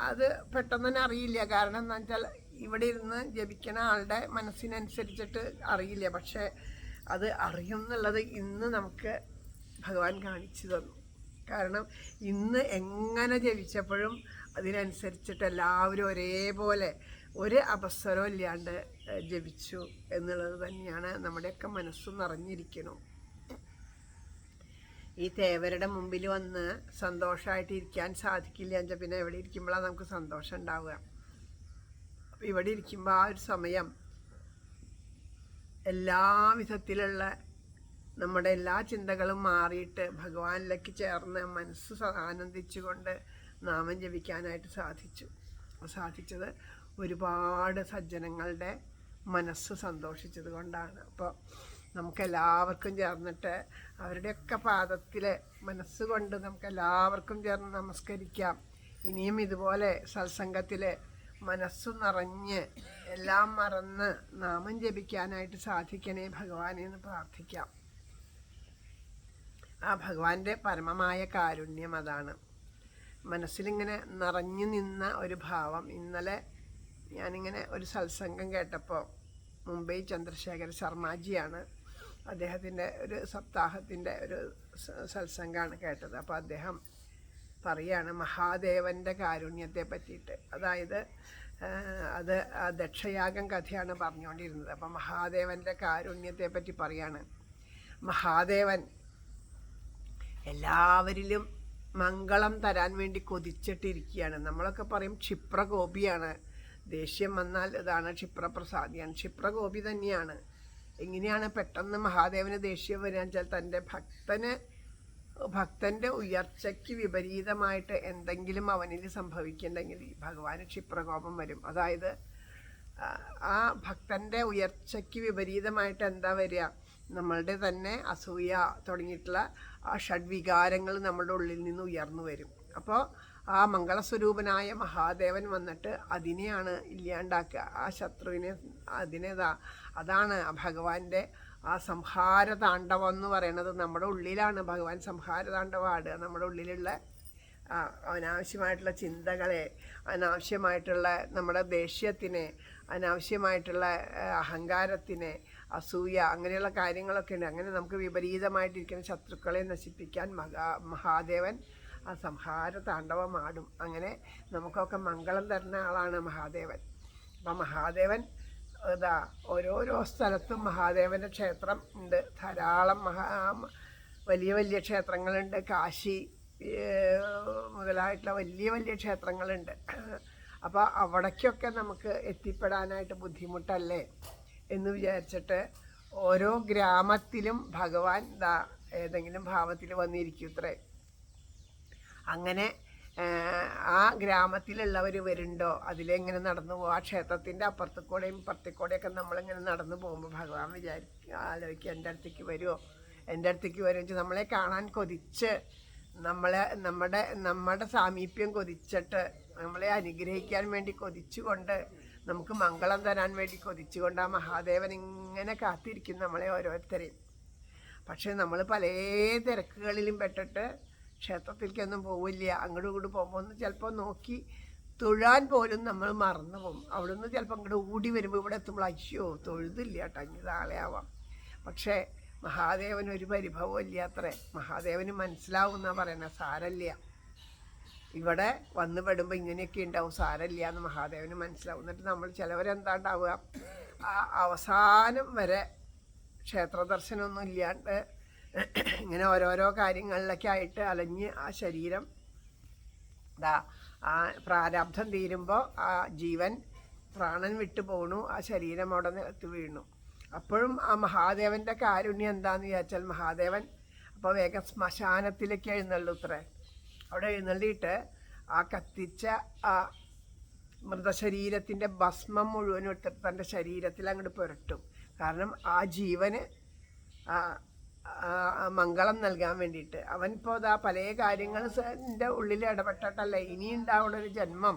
അത് പെട്ടെന്ന് തന്നെ അറിയില്ല. കാരണം എന്താ വെച്ചാൽ ഇവിടെ ഇരുന്ന് ജപിക്കുന്ന ആളുടെ മനസ്സിനനുസരിച്ചിട്ട് അറിയില്ല. പക്ഷേ അത് അറിയും എന്നുള്ളത് ഇന്ന് നമുക്ക് ഭഗവാൻ കാണിച്ചു തന്നു. കാരണം ഇന്ന് എങ്ങനെ ജപിച്ചപ്പോഴും അതിനനുസരിച്ചിട്ട് എല്ലാവരും ഒരേപോലെ ഒരു അപസ്വരവും ഇല്ലാണ്ട് ജപിച്ചു എന്നുള്ളത് തന്നെയാണ് നമ്മുടെയൊക്കെ മനസ്സ് നിറഞ്ഞിരിക്കണം. ഈ തേവരുടെ മുമ്പിൽ വന്ന് സന്തോഷമായിട്ട് ഇരിക്കാൻ സാധിക്കില്ല എന്നുവെച്ചാൽ പിന്നെ എവിടെ ഇരിക്കുമ്പോഴാണ് നമുക്ക് സന്തോഷം ഉണ്ടാവുക. അപ്പം ഇവിടെ ഇരിക്കുമ്പോൾ ആ ഒരു സമയം എല്ലാ വിധത്തിലുള്ള നമ്മുടെ എല്ലാ ചിന്തകളും മാറിയിട്ട് ഭഗവാനിലേക്ക് ചേർന്ന് മനസ്സ് ആനന്ദിച്ചുകൊണ്ട് നാമം ജപിക്കാനായിട്ട് സാധിച്ചത് ഒരുപാട് സജ്ജനങ്ങളുടെ മനസ്സ് സന്തോഷിച്ചത് കൊണ്ടാണ്. അപ്പോൾ നമുക്കെല്ലാവർക്കും ചേർന്നിട്ട് അവരുടെയൊക്കെ പാദത്തിൽ മനസ്സുകൊണ്ട് നമുക്കെല്ലാവർക്കും ചേർന്ന് നമസ്കരിക്കാം. ഇനിയും ഇതുപോലെ സത്സംഗത്തിൽ മനസ്സു നിറഞ്ഞ് എല്ലാം മറന്ന് നാമം ജപിക്കാനായിട്ട് സാധിക്കണേ ഭഗവാനെ എന്ന് പ്രാർത്ഥിക്കാം. ആ ഭഗവാന്റെ പരമമായ കാരുണ്യം അതാണ്. മനസ്സിലിങ്ങനെ നിറഞ്ഞു നിന്ന ഒരു ഭാവം. ഇന്നലെ ഞാനിങ്ങനെ ഒരു സത്സംഗം കേട്ടപ്പോൾ, മുംബൈ ചന്ദ്രശേഖര ശർമാജിയാണ്, അദ്ദേഹത്തിൻ്റെ ഒരു സപ്താഹത്തിൻ്റെ ഒരു സത്സംഗമാണ് കേട്ടത്. അപ്പോൾ അദ്ദേഹം പറയാണ് മഹാദേവൻ്റെ കാരുണ്യത്തെ പറ്റിയിട്ട്. അതായത് അത് ദക്ഷയാഗം കഥയാണ് പറഞ്ഞുകൊണ്ടിരുന്നത്. അപ്പം മഹാദേവൻ്റെ കാരുണ്യത്തെ പറ്റി പറയാണ്. മഹാദേവൻ എല്ലാവരിലും മംഗളം തരാൻ വേണ്ടി കൊതിച്ചിട്ടിരിക്കുകയാണ്. നമ്മളൊക്കെ പറയും ക്ഷിപ്രകോപിയാണ്, ദേഷ്യം വന്നാൽ ഇതാണ് ക്ഷിപ്രപ്രസാദിയാണ്. ക്ഷിപ്രകോപി തന്നെയാണ്. എങ്ങനെയാണ് പെട്ടെന്ന് മഹാദേവന് ദേഷ്യം വരികയെന്ന് വെച്ചാൽ തൻ്റെ ഭക്തൻ്റെ ഉയർച്ചയ്ക്ക് വിപരീതമായിട്ട് എന്തെങ്കിലും അവനിൽ സംഭവിക്കുന്നുണ്ടെങ്കിൽ ഭഗവാന് ക്ഷിപ്രകോപം വരും. അതായത് ആ ഭക്തൻ്റെ ഉയർച്ചയ്ക്ക് വിപരീതമായിട്ട് എന്താ വരിക, നമ്മളുടെ തന്നെ അസൂയ തുടങ്ങിയിട്ടുള്ള ആ ഷഡ്വികാരങ്ങൾ നമ്മുടെ ഉള്ളിൽ നിന്ന് ഉയർന്നു വരും. അപ്പോൾ ആ മംഗളസ്വരൂപനായ മഹാദേവൻ വന്നിട്ട് അതിനെയാണ് ഇല്ലാണ്ടാക്കുക, ആ ശത്രുവിനെ. അതാണ് ഭഗവാന്റെ ആ സംഹാര താണ്ഡവം എന്ന് പറയുന്നത്. നമ്മുടെ ഉള്ളിലാണ് ഭഗവാൻ സംഹാര താണ്ഡവം ആടുക. നമ്മുടെ ഉള്ളിലുള്ള അനാവശ്യമായിട്ടുള്ള ചിന്തകളെ, അനാവശ്യമായിട്ടുള്ള നമ്മുടെ ദേഷ്യത്തിനെ, അനാവശ്യമായിട്ടുള്ള അഹങ്കാരത്തിനെ, അസൂയ, അങ്ങനെയുള്ള കാര്യങ്ങളൊക്കെ ഉണ്ട്. അങ്ങനെ നമുക്ക് വിപരീതമായിട്ടിരിക്കുന്ന ശത്രുക്കളെ നശിപ്പിക്കാൻ മഹാദേവൻ ആ സംഹാര താണ്ഡവം ആടും. അങ്ങനെ നമുക്കൊക്കെ മംഗളം തരുന്ന ആളാണ് മഹാദേവൻ. അപ്പം മഹാദേവൻ ഓരോരോ സ്ഥലത്തും മഹാദേവൻ്റെ ക്ഷേത്രം ഉണ്ട്. ധാരാളം വലിയ വലിയ ക്ഷേത്രങ്ങളുണ്ട്. കാശി മുതലായിട്ടുള്ള വലിയ വലിയ ക്ഷേത്രങ്ങളുണ്ട്. അപ്പോൾ അവിടേക്കൊക്കെ നമുക്ക് എത്തിപ്പെടാനായിട്ട് ബുദ്ധിമുട്ടല്ലേ എന്ന് വിചാരിച്ചിട്ട് ഓരോ ഗ്രാമത്തിലും ഭഗവാൻ ഏതെങ്കിലും ഭാവത്തിൽ വന്നിരിക്കൂത്രേ. അങ്ങനെ ആ ഗ്രാമത്തിലുള്ളവർ വരുന്നുണ്ടോ അതിലെങ്ങനെ നടന്നു പോകും. ആ ക്ഷേത്രത്തിൻ്റെ അപ്പുറത്തു കൂടെയും ഇപ്പുറത്തു കൂടെയൊക്കെ നമ്മളിങ്ങനെ നടന്നു പോകുമ്പോൾ ഭഗവാൻ ആലോചിക്കുക എൻ്റെ അടുത്തേക്ക് വരുമോ, എൻ്റെ അടുത്തേക്ക് വരുമോ വെച്ചാൽ നമ്മളെ കാണാൻ കൊതിച്ച്, നമ്മുടെ സാമീപ്യം കൊതിച്ചിട്ട്, നമ്മളെ അനുഗ്രഹിക്കാൻ വേണ്ടി കൊതിച്ചുകൊണ്ട്, നമുക്ക് മംഗളം തരാൻ വേണ്ടി കൊതിച്ചുകൊണ്ട് ആ മഹാദേവൻ ഇങ്ങനെ കാത്തിരിക്കും നമ്മളെ ഓരോരുത്തരെയും. പക്ഷേ നമ്മൾ പല തിരക്കുകളിലും പെട്ടിട്ട് ക്ഷേത്രത്തിലേക്കൊന്നും പോവില്ല. അങ്ങോട്ടും ഇങ്ങോട്ട് പോകുമ്പോൾ ഒന്ന് ചിലപ്പോൾ നോക്കി തൊഴാൻ പോലും നമ്മൾ മറന്നു പോകും. അവിടെ നിന്ന് ചിലപ്പോൾ അങ്ങോട്ട് ഓടി വരുമ്പോൾ ഇവിടെ എത്തുമ്പോൾ അയ്യോ തൊഴുതില്ല കേട്ടോ, ഇനി നാളെ ആവാം. പക്ഷേ മഹാദേവന് ഒരു പരിഭവം ഇല്ല അത്രേ. മഹാദേവന് മനസ്സിലാവുമെന്നാണ് പറയണത്. സാരല്ല, ഇവിടെ വന്ന് പെടുമ്പോൾ ഇങ്ങനെയൊക്കെ ഉണ്ടാവും, സാരല്ല എന്ന് മഹാദേവന് മനസ്സിലാവും. എന്നിട്ട് നമ്മൾ ചിലവരെന്താണ്ടാവുക, അവസാനം വരെ ക്ഷേത്ര ദർശനമൊന്നും ഇല്ലാണ്ട് ഇങ്ങനെ ഓരോരോ കാര്യങ്ങളിലൊക്കെ ആയിട്ട് അലഞ്ഞ് ആ ശരീരം ആ പ്രാരബ്ധം തീരുമ്പോൾ ആ ജീവൻ പ്രാണൻ വിട്ടു പോണു, ആ ശരീരം അവിടെ നിലത്ത് വീണു. അപ്പോഴും ആ മഹാദേവൻ്റെ കാരുണ്യം എന്താണെന്ന് വിചാരിച്ചാൽ മഹാദേവൻ അപ്പോൾ വേഗം ശ്മശാനത്തിലേക്ക് എഴുന്നള്ളുത്രേ. അവിടെ എഴുന്നള്ളിയിട്ട് ആ കത്തിച്ച ആ മൃതശരീരത്തിൻ്റെ ഭസ്മം മുഴുവനും എടുത്തിട്ട് തൻ്റെ ശരീരത്തിൽ അങ്ങോട്ട് പുരട്ടും. കാരണം ആ ജീവന് മംഗളം നൽകാൻ വേണ്ടിയിട്ട്. അവൻ ഇപ്പോൾ പല കാര്യങ്ങളുടെ ഉള്ളിൽ ഇടപെട്ടിട്ടല്ല ഇനി ഉണ്ടാവുന്ന ഒരു ജന്മം,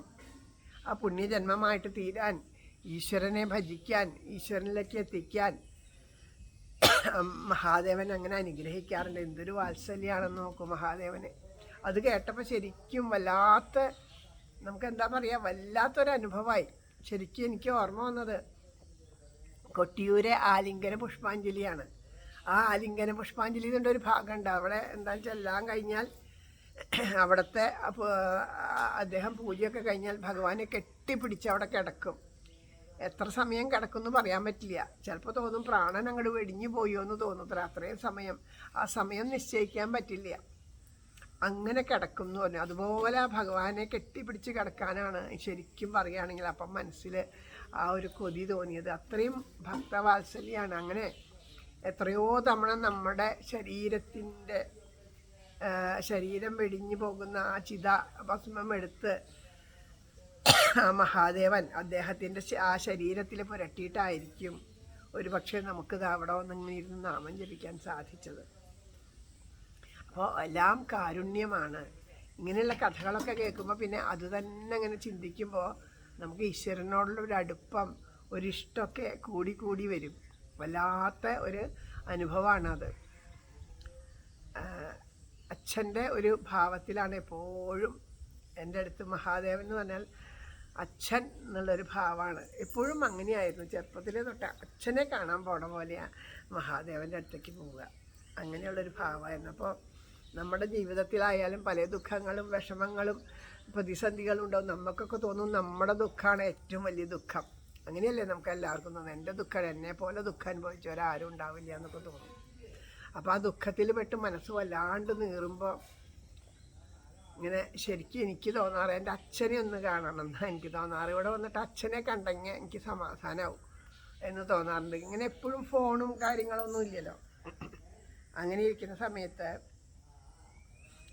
ആ പുണ്യജന്മമായിട്ട് തീരാൻ, ഈശ്വരനെ ഭജിക്കാൻ, ഈശ്വരനിലേക്ക് എത്തിക്കാൻ മഹാദേവൻ അങ്ങനെ അനുഗ്രഹിക്കാറുണ്ട്. എന്തൊരു വാത്സല്യമാണെന്ന് നോക്കും മഹാദേവന്. അത് കേട്ടപ്പോൾ ശരിക്കും നമുക്കെന്താ പറയുക, വല്ലാത്തൊരനുഭവമായി. ശരിക്കും എനിക്ക് ഓർമ്മ വന്നത് കൊട്ടിയൂരെ ആലിംഗന പുഷ്പാഞ്ജലിയാണ്. ആ ആലിംഗന പുഷ്പാഞ്ജലി കൊണ്ട് ഒരു ഭാഗമുണ്ട്. അവിടെ എന്താണെന്ന് വെച്ചാൽ എല്ലാം കഴിഞ്ഞാൽ അവിടുത്തെ അദ്ദേഹം പൂജയൊക്കെ കഴിഞ്ഞാൽ ഭഗവാനെ കെട്ടിപ്പിടിച്ച് അവിടെ കിടക്കും. എത്ര സമയം കിടക്കുമെന്ന് പറയാൻ പറ്റില്ല. ചിലപ്പോൾ തോന്നും പ്രാണൻ അങ്ങോട്ട് വെടിഞ്ഞു പോയോ എന്ന് തോന്നുത്ര. അത്രയും സമയം, ആ സമയം നിശ്ചയിക്കാൻ പറ്റില്ല. അങ്ങനെ കിടക്കും എന്ന് പറഞ്ഞു. അതുപോലെ ഭഗവാനെ കെട്ടിപ്പിടിച്ച് കിടക്കാനാണ് ശരിക്കും പറയുകയാണെങ്കിൽ അപ്പം മനസ്സിൽ ആ ഒരു കൊതി തോന്നിയത്. അത്രയും ഭക്തവാത്സല്യമാണ്. അങ്ങനെ എത്രയോ തവണ നമ്മുടെ ശരീരം വെടിഞ്ഞു പോകുന്ന ആ ഭസ്മം എടുത്ത് ആ മഹാദേവൻ അദ്ദേഹത്തിൻ്റെ ആ ശരീരത്തിൽ പുരട്ടിയിട്ടായിരിക്കും ഒരു പക്ഷേ നമുക്കിത് അവിടെ വന്നിങ്ങനെ ഇരുന്ന് നാമം ജപിക്കാൻ സാധിച്ചത്. അപ്പോൾ എല്ലാം കാരുണ്യമാണ്. ഇങ്ങനെയുള്ള കഥകളൊക്കെ കേൾക്കുമ്പോൾ പിന്നെ അത് തന്നെ അങ്ങനെ ചിന്തിക്കുമ്പോൾ നമുക്ക് ഈശ്വരനോടുള്ള ഒരു അടുപ്പം, ഒരിഷ്ടമൊക്കെ കൂടി കൂടി വരും. വല്ലാത്ത ഒരു അനുഭവമാണത്. അച്ഛൻ്റെ ഒരു ഭാവത്തിലാണ് എപ്പോഴും എൻ്റെ അടുത്ത് മഹാദേവൻ എന്ന് പറഞ്ഞാൽ അച്ഛൻ എന്നുള്ളൊരു ഭാവമാണ്. എപ്പോഴും അങ്ങനെയായിരുന്നു. ചെറുപ്പത്തിലേ തൊട്ട് അച്ഛനെ കാണാൻ പോണ പോലെയാണ് മഹാദേവൻ്റെ അടുത്തേക്ക് പോവുക. അങ്ങനെയുള്ളൊരു ഭാവമായിരുന്നു. അപ്പോൾ നമ്മുടെ ജീവിതത്തിലായാലും പല ദുഃഖങ്ങളും വിഷമങ്ങളും പ്രതിസന്ധികളും ഉണ്ടാവും. നമുക്കൊക്കെ തോന്നും നമ്മുടെ ദുഃഖമാണ് ഏറ്റവും വലിയ ദുഃഖം. അങ്ങനെയല്ലേ നമുക്ക് എല്ലാവർക്കും തോന്നും. എൻ്റെ ദുഃഖം, എന്നെ പോലെ ദുഃഖം അനുഭവിച്ചവരാരും ഉണ്ടാവില്ല എന്നൊക്കെ തോന്നും. അപ്പോൾ ആ ദുഃഖത്തിൽ പെട്ട് മനസ്സ് വല്ലാണ്ട് നീറുമ്പോൾ ഇങ്ങനെ ശരിക്കും എനിക്ക് തോന്നാറ് എൻ്റെ അച്ഛനെ ഒന്ന് കാണണം എന്നാണ് എനിക്ക് തോന്നാറ്. ഇവിടെ വന്നിട്ട് അച്ഛനെ കണ്ടെങ്കിൽ എനിക്ക് സമാധാനമാവും എന്ന് തോന്നാറുണ്ട്. ഇങ്ങനെ എപ്പോഴും ഫോണും കാര്യങ്ങളൊന്നും ഇല്ലല്ലോ. അങ്ങനെ ഇരിക്കുന്ന സമയത്ത്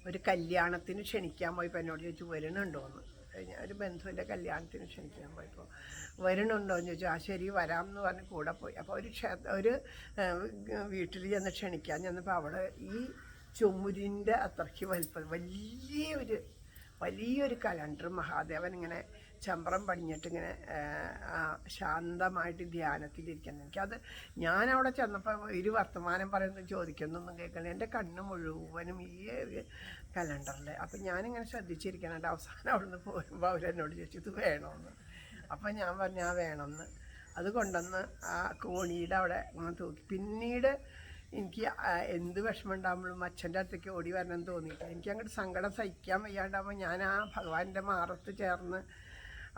ഒരു കല്യാണത്തിന് ക്ഷണിക്കാൻ പോയപ്പോൾ എന്നോട് ചോദിച്ചു വരണുണ്ടോയെന്ന്. ഞാൻ ഒരു ബന്ധുവിൻ്റെ കല്യാണത്തിന് ക്ഷണിക്കാൻ പോയപ്പോൾ വരണുണ്ടോ എന്ന് ചോദിച്ചു. ആ ശരി വരാം എന്ന് പറഞ്ഞ് കൂടെ പോയി. അപ്പോൾ ഒരു വീട്ടിൽ ചെന്ന് ക്ഷണിക്കാൻ ചെന്നപ്പോൾ അവിടെ ഈ ചുമരിൻ്റെ അത്രയ്ക്ക് വലിപ്പം വലിയൊരു കലണ്ടർ മഹാദേവൻ ഇങ്ങനെ ചമ്പ്രം പടിഞ്ഞിട്ട് ഇങ്ങനെ ശാന്തമായിട്ട് ധ്യാനത്തിലിരിക്കുന്നത്. എനിക്കത് ഞാനവിടെ ചെന്നപ്പോൾ ഒരു വർത്തമാനം പറയുന്നത് ചോദിക്കുന്നൊന്നും കേൾക്കണം. എൻ്റെ കണ്ണ് മുഴുവനും ഈ കലണ്ടറിൽ. അപ്പം ഞാനിങ്ങനെ ശ്രദ്ധിച്ചിരിക്കണുണ്ട്. അവസാനം അവിടെ നിന്ന് പോരുമ്പോൾ അവരെന്നോട് ചോദിച്ചു ഇത് വേണമെന്ന്. അപ്പം ഞാൻ പറഞ്ഞു ആ വേണമെന്ന്. അത് കൊണ്ടുവന്ന് ആ കോണിയുടെ അവിടെ തൂക്കി. പിന്നീട് എനിക്ക് എന്ത് വിഷമം ഉണ്ടാകുമ്പോഴും അച്ഛൻ്റെ അടുത്തേക്ക് ഓടി വരണം തോന്നിയിട്ടില്ല. എനിക്ക് അങ്ങോട്ട് സങ്കടം സഹിക്കാൻ വയ്യാണ്ടാകുമ്പോൾ ഞാൻ ആ ഭഗവാന്റെ മാറത്ത് ചേർന്ന്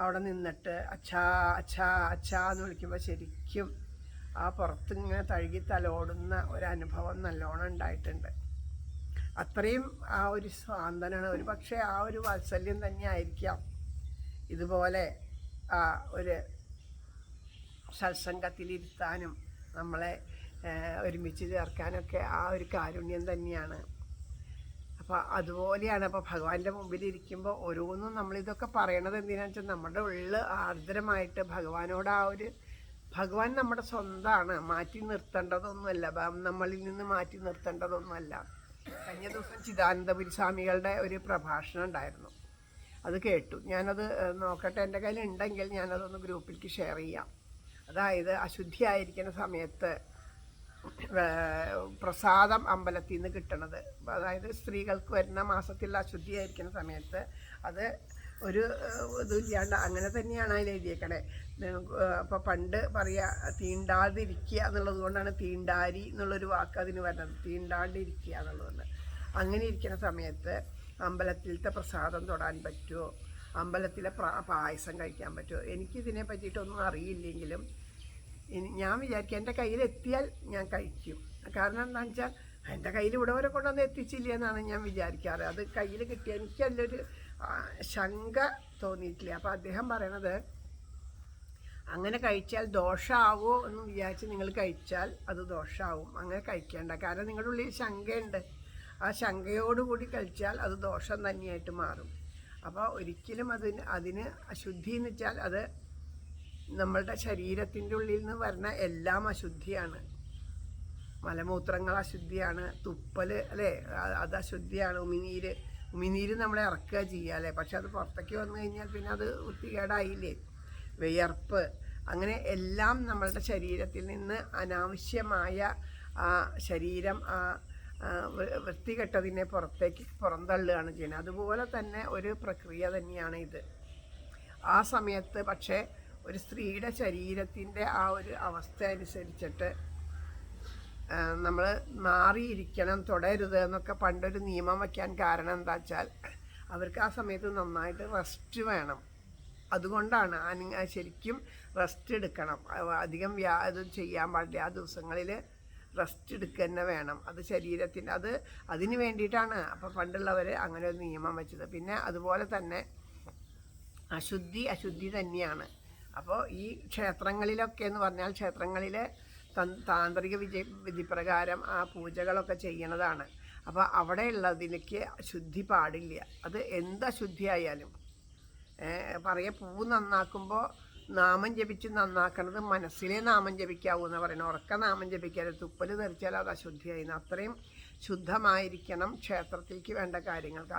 അവിടെ നിന്നിട്ട് അച്ഛാ അച്ഛാ അച്ഛാ എന്ന് വിളിക്കുമ്പോൾ ശരിക്കും ആ പുറത്തിങ്ങനെ തഴുകി തലോടുന്ന ഒരനുഭവം നല്ലോണം ഉണ്ടായിട്ടുണ്ട്. അത്രയും ആ ഒരു സ്വാന്തനാണ്. ഒരു പക്ഷേ ആ ഒരു വാത്സല്യം തന്നെ ആയിരിക്കാം ഇതുപോലെ ആ ഒരു സത്സംഗത്തിലിരുത്താനും നമ്മളെ ഒരുമിച്ച് ചേർക്കാനൊക്കെ ആ ഒരു കാരുണ്യം തന്നെയാണ്. അപ്പോൾ അതുപോലെയാണ്. അപ്പോൾ ഭഗവാന്റെ മുമ്പിലിരിക്കുമ്പോൾ ഓരോന്നും നമ്മളിതൊക്കെ പറയണത് എന്തിനാണെന്ന് വെച്ചാൽ നമ്മുടെ ഉള്ളിൽ ആർദ്രമായിട്ട് ഭഗവാനോട് ആ ഒരു ഭഗവാൻ നമ്മുടെ സ്വന്തമാണ്, മാറ്റി നിർത്തേണ്ടതൊന്നുമല്ല, നമ്മളിൽ നിന്ന് മാറ്റി നിർത്തേണ്ടതൊന്നുമല്ല. കഴിഞ്ഞ ദിവസം ചിദാനന്ദപുരി സ്വാമികളുടെ ഒരു പ്രഭാഷണം ഉണ്ടായിരുന്നു. അത് കേട്ടു. ഞാനത് നോക്കട്ടെ, എൻ്റെ കയ്യിലുണ്ടെങ്കിൽ ഞാനതൊന്ന് ഗ്രൂപ്പിലേക്ക് ഷെയർ ചെയ്യാം. അതായത് അശുദ്ധിയായിരിക്കുന്ന സമയത്ത് പ്രസാദം അമ്പലത്തിൽ നിന്ന് കിട്ടണത്, അതായത് സ്ത്രീകൾക്ക് വരുന്ന മാസത്തിൽ അശുദ്ധിയായിരിക്കുന്ന സമയത്ത് അത് ഒരു ഇതില്ലാണ്ട് അങ്ങനെ തന്നെയാണ് അതിൽ എഴുതിയേക്കണേ. അപ്പോൾ പണ്ട് പറയുക തീണ്ടാതിരിക്കുക എന്നുള്ളത് കൊണ്ടാണ് തീണ്ടാരി എന്നുള്ളൊരു വാക്ക് അതിന് വരുന്നത്. തീണ്ടാണ്ടിരിക്കുക എന്നുള്ളതുകൊണ്ട് അങ്ങനെ ഇരിക്കുന്ന സമയത്ത് അമ്പലത്തിലത്തെ പ്രസാദം തൊടാൻ പറ്റുമോ, അമ്പലത്തിലെ പായസം കഴിക്കാൻ പറ്റുമോ? എനിക്കിതിനെ പറ്റിയിട്ടൊന്നും അറിയില്ലെങ്കിലും ഞാൻ വിചാരിക്കും എൻ്റെ കയ്യിലെത്തിയാൽ ഞാൻ കഴിക്കും. കാരണം എന്താണെന്ന് വെച്ചാൽ എൻ്റെ കയ്യിൽ ഇവിടെ വരെ കൊണ്ടുവന്ന് എത്തിച്ചില്ല എന്നാണ് ഞാൻ വിചാരിക്കാറ്. അത് കയ്യിൽ കിട്ടിയ എനിക്ക് അതിലൊരു ശങ്ക തോന്നിയിട്ടില്ല. അപ്പോൾ അദ്ദേഹം പറയണത് അങ്ങനെ കഴിച്ചാൽ ദോഷമാവോ എന്ന് വിചാരിച്ച് നിങ്ങൾ കഴിച്ചാൽ അത് ദോഷമാവും. അങ്ങനെ കഴിക്കേണ്ട. കാരണം നിങ്ങളുടെ ഉള്ളിൽ ശങ്കയുണ്ട്. ആ ശങ്കയോടുകൂടി കഴിച്ചാൽ അത് ദോഷം തന്നെയായിട്ട് മാറും. അപ്പോൾ ഒരിക്കലും അതിന് അശുദ്ധി എന്ന് വെച്ചാൽ അത് നമ്മളുടെ ശരീരത്തിൻ്റെ ഉള്ളിൽ നിന്ന് വരുന്ന എല്ലാം അശുദ്ധിയാണ്. മലമൂത്രങ്ങൾ അശുദ്ധിയാണ്, തുപ്പൽ അല്ലേ അത് അശുദ്ധിയാണ്, ഉമിനീര് നമ്മളെ ഇറക്കുക ചെയ്യുക അല്ലേ. പക്ഷെ അത് പുറത്തേക്ക് വന്നു കഴിഞ്ഞാൽ പിന്നെ അത് വൃത്തികേടായില്ലേ. വിയർപ്പ്, അങ്ങനെ എല്ലാം നമ്മളുടെ ശരീരത്തിൽ നിന്ന് അനാവശ്യമായ ആ ശരീരം ആ വൃത്തികെട്ടതിനെ പുറത്തേക്ക് പുറന്തള്ളുകയാണ് ചെയ്യുന്നത്. അതുപോലെ തന്നെ ഒരു പ്രക്രിയ തന്നെയാണ് ഇത്. ആ സമയത്ത് പക്ഷേ ഒരു സ്ത്രീയുടെ ശരീരത്തിൻ്റെ ആ ഒരു അവസ്ഥ അനുസരിച്ചിട്ട് നമ്മൾ മാറിയിരിക്കണം, തുടരുത് എന്നൊക്കെ പണ്ടൊരു നിയമം വയ്ക്കാൻ കാരണം എന്താ വെച്ചാൽ അവർക്ക് ആ സമയത്ത് നന്നായിട്ട് റെസ്റ്റ് വേണം. അതുകൊണ്ടാണ് ശരിക്കും റെസ്റ്റ് എടുക്കണം. അധികം ഇത് ചെയ്യാൻ പാടില്ല. ആ ദിവസങ്ങളിൽ റെസ്റ്റ് എടുക്കുക തന്നെ വേണം. അത് ശരീരത്തിൻ്റെ അതിന് വേണ്ടിയിട്ടാണ് അപ്പോൾ പണ്ടുള്ളവർ അങ്ങനെ ഒരു നിയമം വെച്ചത്. പിന്നെ അതുപോലെ തന്നെ അശുദ്ധി തന്നെയാണ്. അപ്പോൾ ഈ ക്ഷേത്രങ്ങളിലൊക്കെ എന്ന് പറഞ്ഞാൽ ക്ഷേത്രങ്ങളിൽ താന്ത്രിക വിധിപ്രകാരം ആ പൂജകളൊക്കെ ചെയ്യണതാണ്. അപ്പോൾ അവിടെ ഉള്ളതിലേക്ക് അശുദ്ധി പാടില്ല. അത് എന്ത് അശുദ്ധിയായാലും പൂവ് നന്നാക്കുമ്പോൾ നാമം ജപിച്ച് നന്നാക്കണത് മനസ്സിലെ നാമം ജപിക്കാവൂ എന്ന് പറയുന്നത്. ഉറക്ക നാമം ജപിക്കരുത്. തുപ്പൽ തെറിച്ചാൽ അത് അശുദ്ധിയായിരുന്നു. അത്രയും ശുദ്ധമായിരിക്കണം ക്ഷേത്രത്തിലേക്ക് വേണ്ട കാര്യങ്ങൾക്ക്.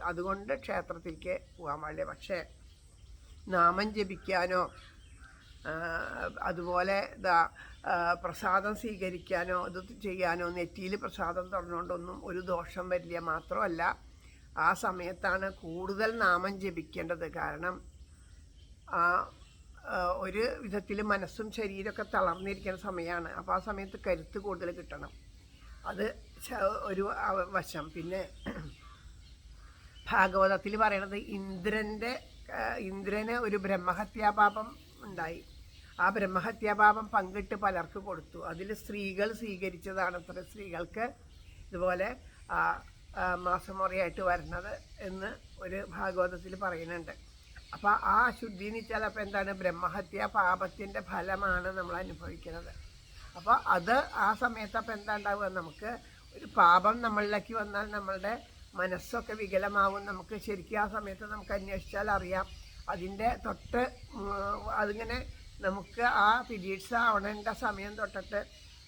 അതുകൊണ്ട് ക്ഷേത്രത്തിലേക്ക് പോകാൻ പാടില്ല. പക്ഷേ നാമം ജപിക്കാനോ അതുപോലെ പ്രസാദം സ്വീകരിക്കാനോ ഇത് ചെയ്യാനോ നെറ്റിയിൽ പ്രസാദം തുറന്നുകൊണ്ടൊന്നും ഒരു ദോഷം വരില്ല. മാത്രമല്ല ആ സമയത്താണ് കൂടുതൽ നാമം ജപിക്കേണ്ടത്. കാരണം ഒരു വിധത്തിൽ മനസ്സും ശരീരമൊക്കെ തളർന്നിരിക്കുന്ന സമയമാണ്. അപ്പോൾ ആ സമയത്ത് കരുത്ത് കൂടുതൽ കിട്ടണം. അത് ഒരു വശം. പിന്നെ ഭാഗവതത്തിൽ പറയണത് ഇന്ദ്രന് ഒരു ബ്രഹ്മഹത്യാപാപം ഉണ്ടായി. ആ ബ്രഹ്മഹത്യാപാപം പങ്കിട്ട് പലർക്ക് കൊടുത്തു. അതിൽ സ്ത്രീകൾ സ്വീകരിച്ചതാണ് അത്ര സ്ത്രീകൾക്ക് ഇതുപോലെ മാസമുറയായിട്ട് വരുന്നത് എന്ന് ഒരു ഭാഗവതത്തിൽ പറയുന്നുണ്ട്. അപ്പോൾ ആ അശുദ്ധി എന്ന് വെച്ചാൽ അപ്പോൾ എന്താണ്? ബ്രഹ്മഹത്യ പാപത്തിൻ്റെ ഫലമാണ് നമ്മൾ അനുഭവിക്കുന്നത്. അപ്പോൾ അത് ആ സമയത്ത് അപ്പോൾ എന്താ ഉണ്ടാവുക? നമുക്ക് ഒരു പാപം നമ്മളിലേക്ക് വന്നാൽ നമ്മളുടെ മനസ്സൊക്കെ വികലമാവും. നമുക്ക് ശരിക്കും ആ സമയത്ത് നമുക്ക് അന്വേഷിച്ചാൽ അറിയാം. അതിൻ്റെ അതിങ്ങനെ നമുക്ക് ആ പീരീഡ്സ് ആവണേണ്ട സമയം തൊട്ടിട്ട്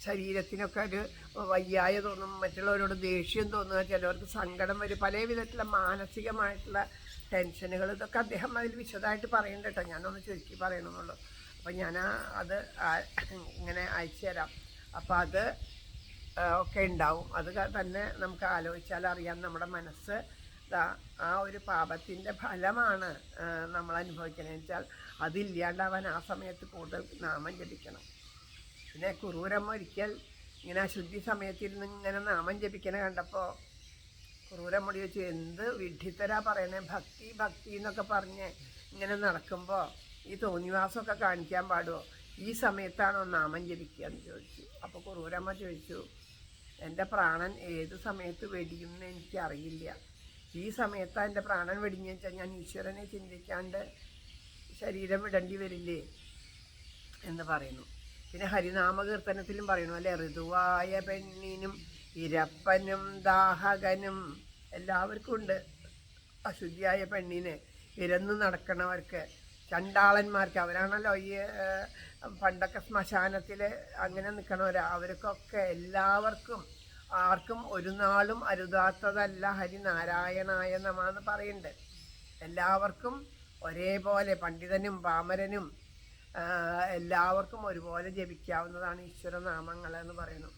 ശരീരത്തിനൊക്കെ ഒരു വയ്യായ തോന്നും, മറ്റുള്ളവരോട് ദേഷ്യം തോന്നുക, ചിലവർക്ക് സങ്കടം വരും, പല വിധത്തിലുള്ള മാനസികമായിട്ടുള്ള ടെൻഷനുകൾ. ഇതൊക്കെ അദ്ദേഹം അതിൽ വിശദമായിട്ട് പറയുന്നുണ്ട് കേട്ടോ. ഞാനൊന്ന് ചുരുക്കി പറയണമെന്നുള്ളൂ. അപ്പം ഞാൻ അത് ഇങ്ങനെ അയച്ചു തരാം. അപ്പോൾ അത് ഒക്കെ ഉണ്ടാവും. അത് തന്നെ നമുക്ക് ആലോചിച്ചാൽ അറിയാം. നമ്മുടെ മനസ്സ് ആ ഒരു പാപത്തിൻ്റെ ഫലമാണ് നമ്മൾ അനുഭവിക്കുന്നത് വെച്ചാൽ അതില്ലാണ്ടാവാൻ ആ സമയത്ത് കൂടുതൽ നാമം ജപിക്കണം. പിന്നെ കുറൂരമ്മ ഒരിക്കൽ ഇങ്ങനെ അശുദ്ധി സമയത്തിരുന്ന് ഇങ്ങനെ നാമം ജപിക്കണ കണ്ടപ്പോൾ കുറൂരമ്മ ചോദിച്ചു, എന്ത് വിഡ്ഢിത്തരാ പറയണേ, ഭക്തി എന്നൊക്കെ പറഞ്ഞ് ഇങ്ങനെ നടക്കുമ്പോൾ ഈ തോന്നിവാസമൊക്കെ കാണിക്കാൻ പാടുമോ? ഈ സമയത്താണോ നാമം ജപിക്കുക എന്ന് ചോദിച്ചു. അപ്പോൾ കുറൂരമ്മ ചോദിച്ചു, എൻ്റെ പ്രാണൻ ഏത് സമയത്ത് വെടിയുമെന്ന് എനിക്കറിയില്ല. ഈ സമയത്താണ് എൻ്റെ പ്രാണൻ വെടിഞ്ഞു വെച്ചാൽ ഞാൻ ഈശ്വരനെ ചിന്തിക്കാണ്ട് ശരീരം വിടേണ്ടി വരില്ലേ എന്ന് പറയുന്നു. പിന്നെ ഹരിനാമകീർത്തനത്തിലും പറയുന്നു അല്ലേ, ഋതുവായ പെണ്ണിനും ഇരപ്പനും ദാഹകനും എല്ലാവർക്കും ഉണ്ട്. അശുദ്ധിയായ പെണ്ണിന്, ഇരന്നു നടക്കണവർക്ക്, ചണ്ടാളന്മാർക്ക്, അവരാണല്ലോ ഈ പണ്ടൊക്കെ ശ്മശാനത്തിൽ അങ്ങനെ നിൽക്കണവരാ, അവർക്കൊക്കെ എല്ലാവർക്കും ആർക്കും ഒരു നാളും അരുതാത്തതല്ല ഹരിനാരായണായ നമഃ എന്ന് പറയുന്നുണ്ട്. എല്ലാവർക്കും ഒരേപോലെ, പണ്ഡിതനും പാമരനും എല്ലാവർക്കും ഒരുപോലെ ജപിക്കാവുന്നതാണ് ഈശ്വരനാമങ്ങൾ എന്ന് പറയുന്നു.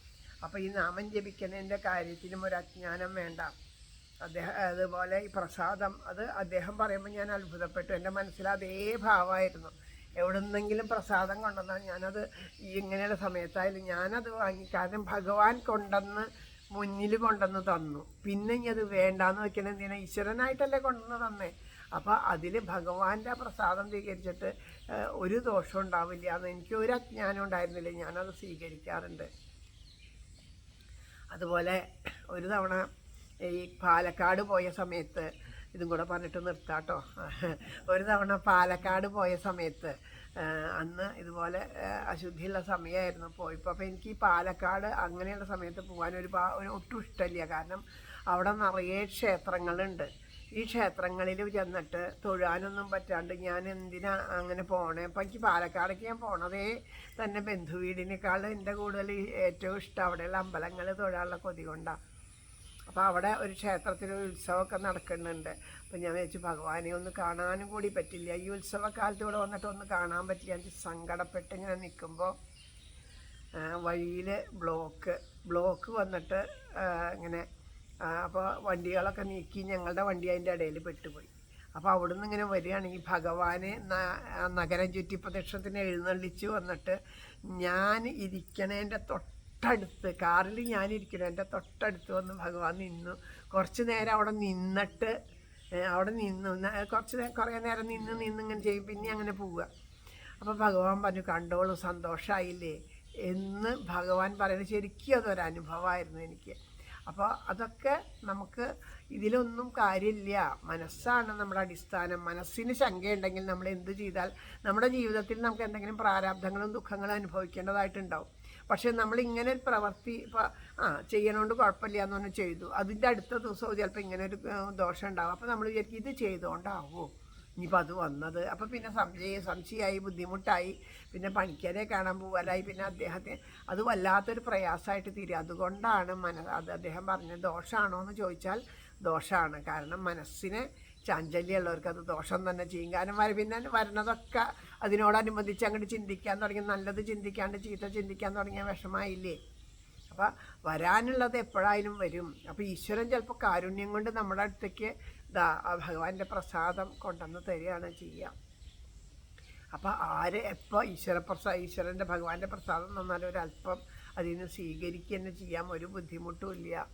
അപ്പോൾ ഈ നാമം ജപിക്കുന്നതിൻ്റെ കാര്യത്തിലും ഒരു അജ്ഞാനം വേണ്ട. അതുപോലെ ഈ പ്രസാദം, അത് അദ്ദേഹം പറയുമ്പോൾ ഞാൻ അത്ഭുതപ്പെട്ടു. എൻ്റെ മനസ്സിൽ അതേ ഭാവമായിരുന്നു. എവിടെ നിന്നെങ്കിലും പ്രസാദം കൊണ്ടുവന്നാൽ ഞാനത് ഇങ്ങനെയുള്ള സമയത്തായാലും ഞാനത് വാങ്ങി. കാരണം ഭഗവാൻ മുന്നിൽ കൊണ്ടുവന്ന് തന്നു. പിന്നെ ഇനി അത് വേണ്ടാന്ന് വെക്കണം. എന്തിനാ? ഈശ്വരനായിട്ടല്ലേ കൊണ്ടുവന്ന് തന്നേ. അപ്പോൾ അതിൽ ഭഗവാന്റെ പ്രസാദം സ്വീകരിച്ചിട്ട് ഒരു ദോഷം ഉണ്ടാവില്ല എന്ന് എനിക്ക് ഒരു അജ്ഞാനം ഉണ്ടായിരുന്നില്ല. ഞാനത് സ്വീകരിക്കാറുണ്ട്. അതുപോലെ ഒരു തവണ ഈ പാലക്കാട് പോയ സമയത്ത്, ഇതും കൂടെ പറഞ്ഞിട്ട് നിർത്താട്ടോ. ഒരു തവണ പാലക്കാട് പോയ സമയത്ത് അന്ന് ഇതുപോലെ അശുദ്ധിയുള്ള സമയമായിരുന്നു പോയപ്പോൾ. അപ്പോൾ എനിക്ക് ഈ പാലക്കാട് അങ്ങനെയുള്ള സമയത്ത് പോകാൻ ഒട്ടും ഇഷ്ടമില്ല. കാരണം അവിടെ നിറയെ ക്ഷേത്രങ്ങളുണ്ട്. ഈ ക്ഷേത്രങ്ങളിൽ ചെന്നിട്ട് തൊഴാനൊന്നും പറ്റാണ്ട് ഞാൻ എന്തിനാ അങ്ങനെ പോണേ. അപ്പം എനിക്ക് പാലക്കാടേക്ക് ഞാൻ പോണതേ തന്നെ ബന്ധുവീടിനേക്കാൾ എൻ്റെ കൂടുതൽ ഏറ്റവും ഇഷ്ടം അവിടെയുള്ള അമ്പലങ്ങൾ തൊഴാനുള്ള കൊതി കൊണ്ടാണ്. അപ്പോൾ അവിടെ ഒരു ക്ഷേത്രത്തിൽ ഉത്സവമൊക്കെ നടക്കുന്നുണ്ട്. അപ്പം ഞാൻ വിചാരിച്ചു ഭഗവാനെ ഒന്ന് കാണാനും കൂടി പറ്റില്ല. ഈ ഉത്സവക്കാലത്ത് ഇവിടെ വന്നിട്ട് ഒന്ന് കാണാൻ പറ്റില്ല. എനിക്ക് സങ്കടപ്പെട്ട് ഇങ്ങനെ നിൽക്കുമ്പോൾ വഴിയിൽ ബ്ലോക്ക് വന്നിട്ട് ഇങ്ങനെ അപ്പോൾ വണ്ടികളൊക്കെ നീക്കി ഞങ്ങളുടെ വണ്ടി അതിൻ്റെ ഇടയിൽ പെട്ടുപോയി. അപ്പോൾ അവിടുന്ന് ഇങ്ങനെ വരികയാണെങ്കിൽ ഭഗവാനെ നഗരം ചുറ്റി പ്രദക്ഷിണത്തിന് എഴുന്നള്ളിച്ച് വന്നിട്ട് ഞാൻ ഇരിക്കണേൻ്റെ തൊട്ടടുത്ത്, കാറിൽ ഞാനിരിക്കണം, എൻ്റെ തൊട്ടടുത്ത് വന്ന് ഭഗവാൻ നിന്നു. കുറച്ച് നേരം അവിടെ നിന്നിട്ട് അവിടെ നിന്നു. കുറേ നേരം നിന്ന് ഇങ്ങനെ ചെയ്യും. പിന്നെ അങ്ങനെ പോവുക. അപ്പോൾ ഭഗവാൻ പറഞ്ഞു, കണ്ടോളൂ സന്തോഷമായില്ലേ എന്ന് ഭഗവാൻ പറയുന്നത്. ശരിക്കും അതൊരനുഭവമായിരുന്നു എനിക്ക്. അപ്പോൾ അതൊക്കെ നമുക്ക് ഇതിലൊന്നും കാര്യമില്ല. മനസ്സാണ് നമ്മുടെ അടിസ്ഥാനം. മനസ്സിന് ശങ്കയുണ്ടെങ്കിൽ നമ്മൾ എന്ത് ചെയ്താൽ നമ്മുടെ ജീവിതത്തിൽ നമുക്ക് എന്തെങ്കിലും പ്രാരാബ്ധങ്ങളും ദുഃഖങ്ങളും അനുഭവിക്കേണ്ടതായിട്ടുണ്ടാവും. പക്ഷേ നമ്മളിങ്ങനെ ഒരു പ്രവൃത്തി ചെയ്യണോണ്ട് കുഴപ്പമില്ല എന്ന് പറഞ്ഞ് ചെയ്തു, അതിൻ്റെ അടുത്ത ദിവസവും ചിലപ്പോൾ ഇങ്ങനെ ഒരു ദോഷം ഉണ്ടാവും. അപ്പോൾ നമ്മൾ വിചാരിക്കും ഇത് ചെയ്തുകൊണ്ടാവോ ഇനിയിപ്പോൾ അത് വന്നത് അപ്പം പിന്നെ സംശയമായി, ബുദ്ധിമുട്ടായി, പിന്നെ പണിക്കരെ കാണാൻ പോകാനായി, പിന്നെ അദ്ദേഹത്തിന് അത് വല്ലാത്തൊരു പ്രയാസമായിട്ട് തീരും. അതുകൊണ്ടാണ് അത് അദ്ദേഹം പറഞ്ഞത് ദോഷമാണോ എന്ന് ചോദിച്ചാൽ ദോഷമാണ്. കാരണം മനസ്സിന് ചാഞ്ചല്യമുള്ളവർക്ക് അത് ദോഷം തന്നെ ചെയ്യും. കാരണം പിന്നെ വരുന്നതൊക്കെ അതിനോടനുബന്ധിച്ച് അങ്ങോട്ട് ചിന്തിക്കാൻ തുടങ്ങി, നല്ലത് ചിന്തിക്കാണ്ട് ചീത്ത ചിന്തിക്കാൻ തുടങ്ങിയ വിഷമായില്ലേ. അപ്പം വരാനുള്ളത് എപ്പോഴായാലും വരും. അപ്പോൾ ഈശ്വരൻ ചിലപ്പോൾ കാരുണ്യം കൊണ്ട് നമ്മുടെ അടുത്തേക്ക് ഭഗവാന്റെ പ്രസാദം കൊണ്ടുവന്ന് തരികയാണ് ചെയ്യുക. അപ്പോൾ ആര് എപ്പോൾ ഈശ്വരൻ്റെ ഭഗവാന്റെ പ്രസാദം തന്നാലും ഒരല്പം അതിൽ നിന്ന് സ്വീകരിക്കുക തന്നെ ചെയ്യാം, ഒരു ബുദ്ധിമുട്ടും ഇല്ല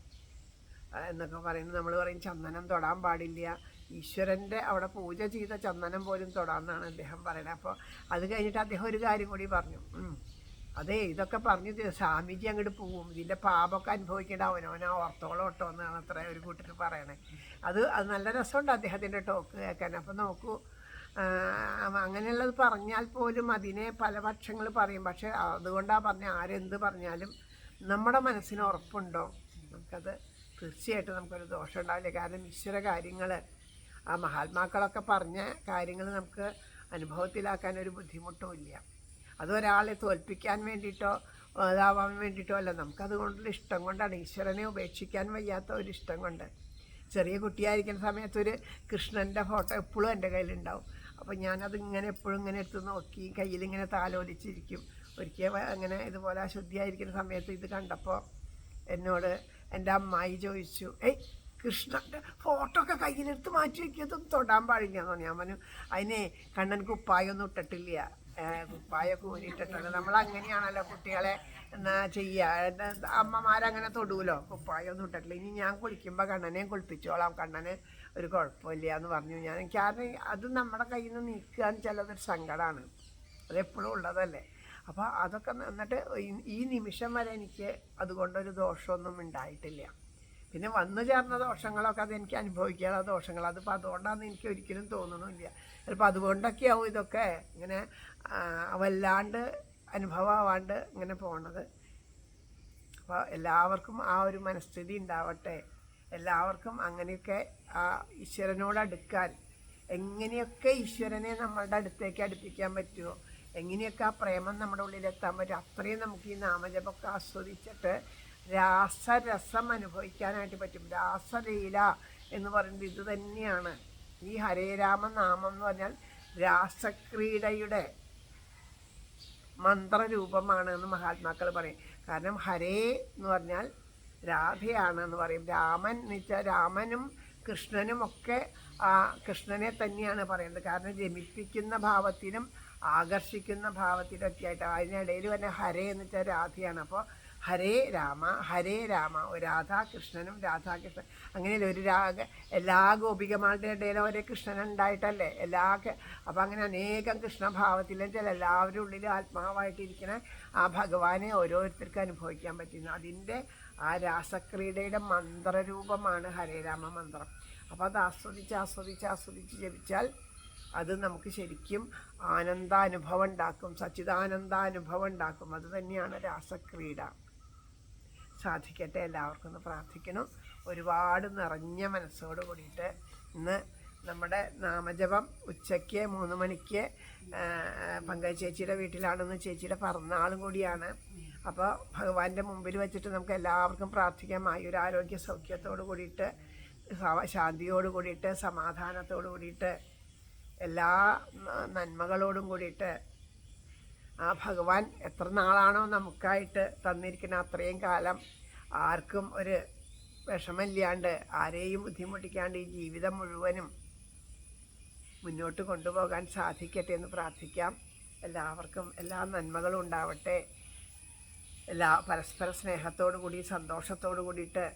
എന്നൊക്കെ പറയുന്നത്. നമ്മൾ പറയും ചന്ദനം തൊടാൻ പാടില്ല, ഈശ്വരൻ്റെ അവിടെ പൂജ ചെയ്ത ചന്ദനം പോലും തൊടാമെന്നാണ് അദ്ദേഹം പറയുന്നത്. അപ്പോൾ അത് കഴിഞ്ഞിട്ട് അദ്ദേഹം ഒരു കാര്യം കൂടി പറഞ്ഞു. അതെ, ഇതൊക്കെ പറഞ്ഞു സ്വാമിജി അങ്ങോട്ട് പോവും, ഇതിൻ്റെ പാപമൊക്കെ അനുഭവിക്കേണ്ട അവനവനാ ഓർത്തോളം ഒട്ടോ എന്നാണ് അത്ര ഒരു കൂട്ടർ പറയണേ. അത് നല്ല രസമുണ്ട് അദ്ദേഹത്തിൻ്റെ ടോക്ക് കേൾക്കാൻ. അപ്പം നോക്കൂ, അങ്ങനെയുള്ളത് പറഞ്ഞാൽ പോലും അതിനെ പല പക്ഷങ്ങൾ പറയും. പക്ഷെ അതുകൊണ്ടാണ് പറഞ്ഞ ആരെന്ത് പറഞ്ഞാലും നമ്മുടെ മനസ്സിന് ഉറപ്പുണ്ടോ നമുക്കത് തീർച്ചയായിട്ടും നമുക്കൊരു ദോഷം ഉണ്ടാവില്ല. കാരണം ഈശ്വര കാര്യങ്ങൾ, ആ മഹാത്മാക്കളൊക്കെ പറഞ്ഞ കാര്യങ്ങൾ നമുക്ക് അനുഭവത്തിലാക്കാൻ ഒരു ബുദ്ധിമുട്ടും ഇല്ല. അതൊരാളെ തോൽപ്പിക്കാൻ വേണ്ടിയിട്ടോ ഇതാവാൻ വേണ്ടിയിട്ടോ അല്ല, നമുക്കതുകൊണ്ടുള്ള ഇഷ്ടം കൊണ്ടാണ്. ഈശ്വരനെ ഉപേക്ഷിക്കാൻ വയ്യാത്ത ഒരു ഇഷ്ടം കൊണ്ട്. ചെറിയ കുട്ടിയായിരിക്കുന്ന സമയത്തൊരു കൃഷ്ണൻ്റെ ഫോട്ടോ എപ്പോഴും എൻ്റെ കയ്യിലുണ്ടാവും. അപ്പോൾ ഞാനതിങ്ങനെ എപ്പോഴും ഇങ്ങനെ എടുത്ത് നോക്കി കയ്യിലിങ്ങനെ താലോലിച്ചിരിക്കും. ഒരിക്കൽ അങ്ങനെ ഇതുപോലെ അശുദ്ധിയായിരിക്കുന്ന സമയത്ത് ഇത് കണ്ടപ്പോൾ എന്നോട് എൻ്റെ അമ്മായി ചോദിച്ചു, കൃഷ്ണൻ്റെ ഫോട്ടോ ഒക്കെ കയ്യിലെടുത്ത് മാറ്റി വയ്ക്കിയതും തൊടാൻ പാടില്ല എന്ന് പറഞ്ഞു. ഞാൻ പറഞ്ഞു അതിനെ കണ്ണൻ കുപ്പായൊന്നും ഇട്ടിട്ടില്ല, കുപ്പായൊക്കെ ഊരിയിട്ടിട്ടുണ്ട്. നമ്മളങ്ങനെയാണല്ലോ കുട്ടികളെ എന്നാ ചെയ്യുക, അമ്മമാരങ്ങനെ തൊടുമല്ലോ, കുപ്പായൊന്നും ഇട്ടിട്ടില്ല. ഇനി ഞാൻ കുളിക്കുമ്പോൾ കണ്ണനെയും കുളിപ്പിച്ചോളാം, കണ്ണന് ഒരു കുഴപ്പമില്ല എന്ന് പറഞ്ഞു ഞാൻ. കാരണം അത് നമ്മുടെ കയ്യിൽ നിന്ന് നീക്കുക എന്ന് വെച്ചാൽ അതൊരു സങ്കടമാണ്, അതെപ്പോഴും ഉള്ളതല്ലേ. അപ്പോൾ അതൊക്കെ എന്നിട്ട് ഈ നിമിഷം വരെ എനിക്ക് അതുകൊണ്ടൊരു ദോഷമൊന്നും ഉണ്ടായിട്ടില്ല. പിന്നെ വന്നു ചേർന്ന ദോഷങ്ങളൊക്കെ അതെനിക്ക് അനുഭവിക്കാനുള്ള ദോഷങ്ങൾ, അതിപ്പോൾ അതുകൊണ്ടാണെന്ന് എനിക്ക് ഒരിക്കലും തോന്നണില്ല. ചിലപ്പോൾ അതുകൊണ്ടൊക്കെയാവും ഇതൊക്കെ ഇങ്ങനെ വല്ലാണ്ട് അനുഭവമാവാണ്ട് ഇങ്ങനെ പോണത്. അപ്പോൾ എല്ലാവർക്കും ആ ഒരു മനസ്ഥിതി ഉണ്ടാവട്ടെ. എല്ലാവർക്കും അങ്ങനെയൊക്കെ ആ ഈശ്വരനോട് അടുക്കാൻ, എങ്ങനെയൊക്കെ ഈശ്വരനെ നമ്മളുടെ അടുത്തേക്ക് അടുപ്പിക്കാൻ പറ്റുമോ, എങ്ങനെയൊക്കെ ആ പ്രേമം നമ്മുടെ ഉള്ളിലെത്താൻ പറ്റും, അത്രയും നമുക്ക് ഈ നാമജപമൊക്കെ ആസ്വദിച്ചിട്ട് രാസരസം അനുഭവിക്കാനായിട്ട് പറ്റും. രാസലീല എന്ന് പറയുന്നത് ഇത് തന്നെയാണ്. ഈ ഹരേ രാമ നാമം എന്ന് പറഞ്ഞാൽ രാസക്രീഡയുടെ മന്ത്രരൂപമാണ് എന്ന് മഹാത്മാക്കൾ പറയും. കാരണം ഹരേ എന്ന് പറഞ്ഞാൽ രാധയാണ് എന്ന് പറയും. രാമൻ എന്ന് വെച്ചാൽ രാമനും കൃഷ്ണനും ഒക്കെ കൃഷ്ണനെ തന്നെയാണ് പറയുന്നത്. കാരണം രമിപ്പിക്കുന്ന ഭാവത്തിനും ആകർഷിക്കുന്ന ഭാവത്തിലൊക്കെ ആയിട്ട് അതിനിടയിൽ തന്നെ ഹരേ എന്ന് വെച്ചാൽ രാധയാണ്. അപ്പോൾ ഹരേ രാമ ഹരേ രാമ, രാധാകൃഷ്ണനും രാധാകൃഷ്ണൻ അങ്ങനെയല്ലേ ഒരു എല്ലാ ഗോപികമാരുടെ ഇടയിലും ഒരേ കൃഷ്ണൻ ഉണ്ടായിട്ടല്ലേ അപ്പം അങ്ങനെ അനേകം കൃഷ്ണഭാവത്തിലും ചില എല്ലാവരുടെ ഉള്ളിൽ ആത്മാവായിട്ടിരിക്കുന്ന ആ ഭഗവാനെ ഓരോരുത്തർക്കും അനുഭവിക്കാൻ പറ്റുന്നു. അതിൻ്റെ ആ രാസക്രീഡയുടെ മന്ത്രരൂപമാണ് ഹരേ രാമ മന്ത്രം. അപ്പോൾ അത് ആസ്വദിച്ച് ജപിച്ചാൽ അത് നമുക്ക് ശരിക്കും ആനന്ദാനുഭവം ഉണ്ടാക്കും, സച്ചിദാനന്ദാനുഭവം ഉണ്ടാക്കും. അത് തന്നെയാണ് രാസക്രീഡ. സാധിക്കട്ടെ, എല്ലാവർക്കും ഒന്ന് പ്രാർത്ഥിക്കണം. ഒരുപാട് നിറഞ്ഞ മനസ്സോട് കൂടിയിട്ട് ഇന്ന് നമ്മുടെ നാമജപം ഉച്ചയ്ക്ക് 3 മണിക്ക് പങ്കജ ചേച്ചിയുടെ വീട്ടിലാണെന്ന്, ചേച്ചിയുടെ പിറന്നാളും കൂടിയാണ്. അപ്പോൾ ഭഗവാന്റെ മുമ്പിൽ വെച്ചിട്ട് നമുക്ക് എല്ലാവർക്കും പ്രാർത്ഥിക്കാം. ആയൊരു ആരോഗ്യ സൗഖ്യത്തോട് കൂടിയിട്ട്, ശാന്തിയോട് കൂടിയിട്ട്, സമാധാനത്തോട് കൂടിയിട്ട്, എല്ലാ നന്മകളോടും കൂടിയിട്ട് ആ ഭഗവാൻ എത്ര നാളാണോ നമുക്കായിട്ട് തന്നിരിക്കുന്ന അത്രയും കാലം ആർക്കും ഒരു വിഷമമില്ലാണ്ട്, ആരെയും ബുദ്ധിമുട്ടിക്കാണ്ട് ഈ ജീവിതം മുഴുവനും മുന്നോട്ട് കൊണ്ടുപോകാൻ സാധിക്കട്ടെ എന്ന് പ്രാർത്ഥിക്കാം. എല്ലാവർക്കും എല്ലാ നന്മകളും ഉണ്ടാവട്ടെ. പരസ്പര സ്നേഹത്തോടു കൂടി, സന്തോഷത്തോടു കൂടിയിട്ട്,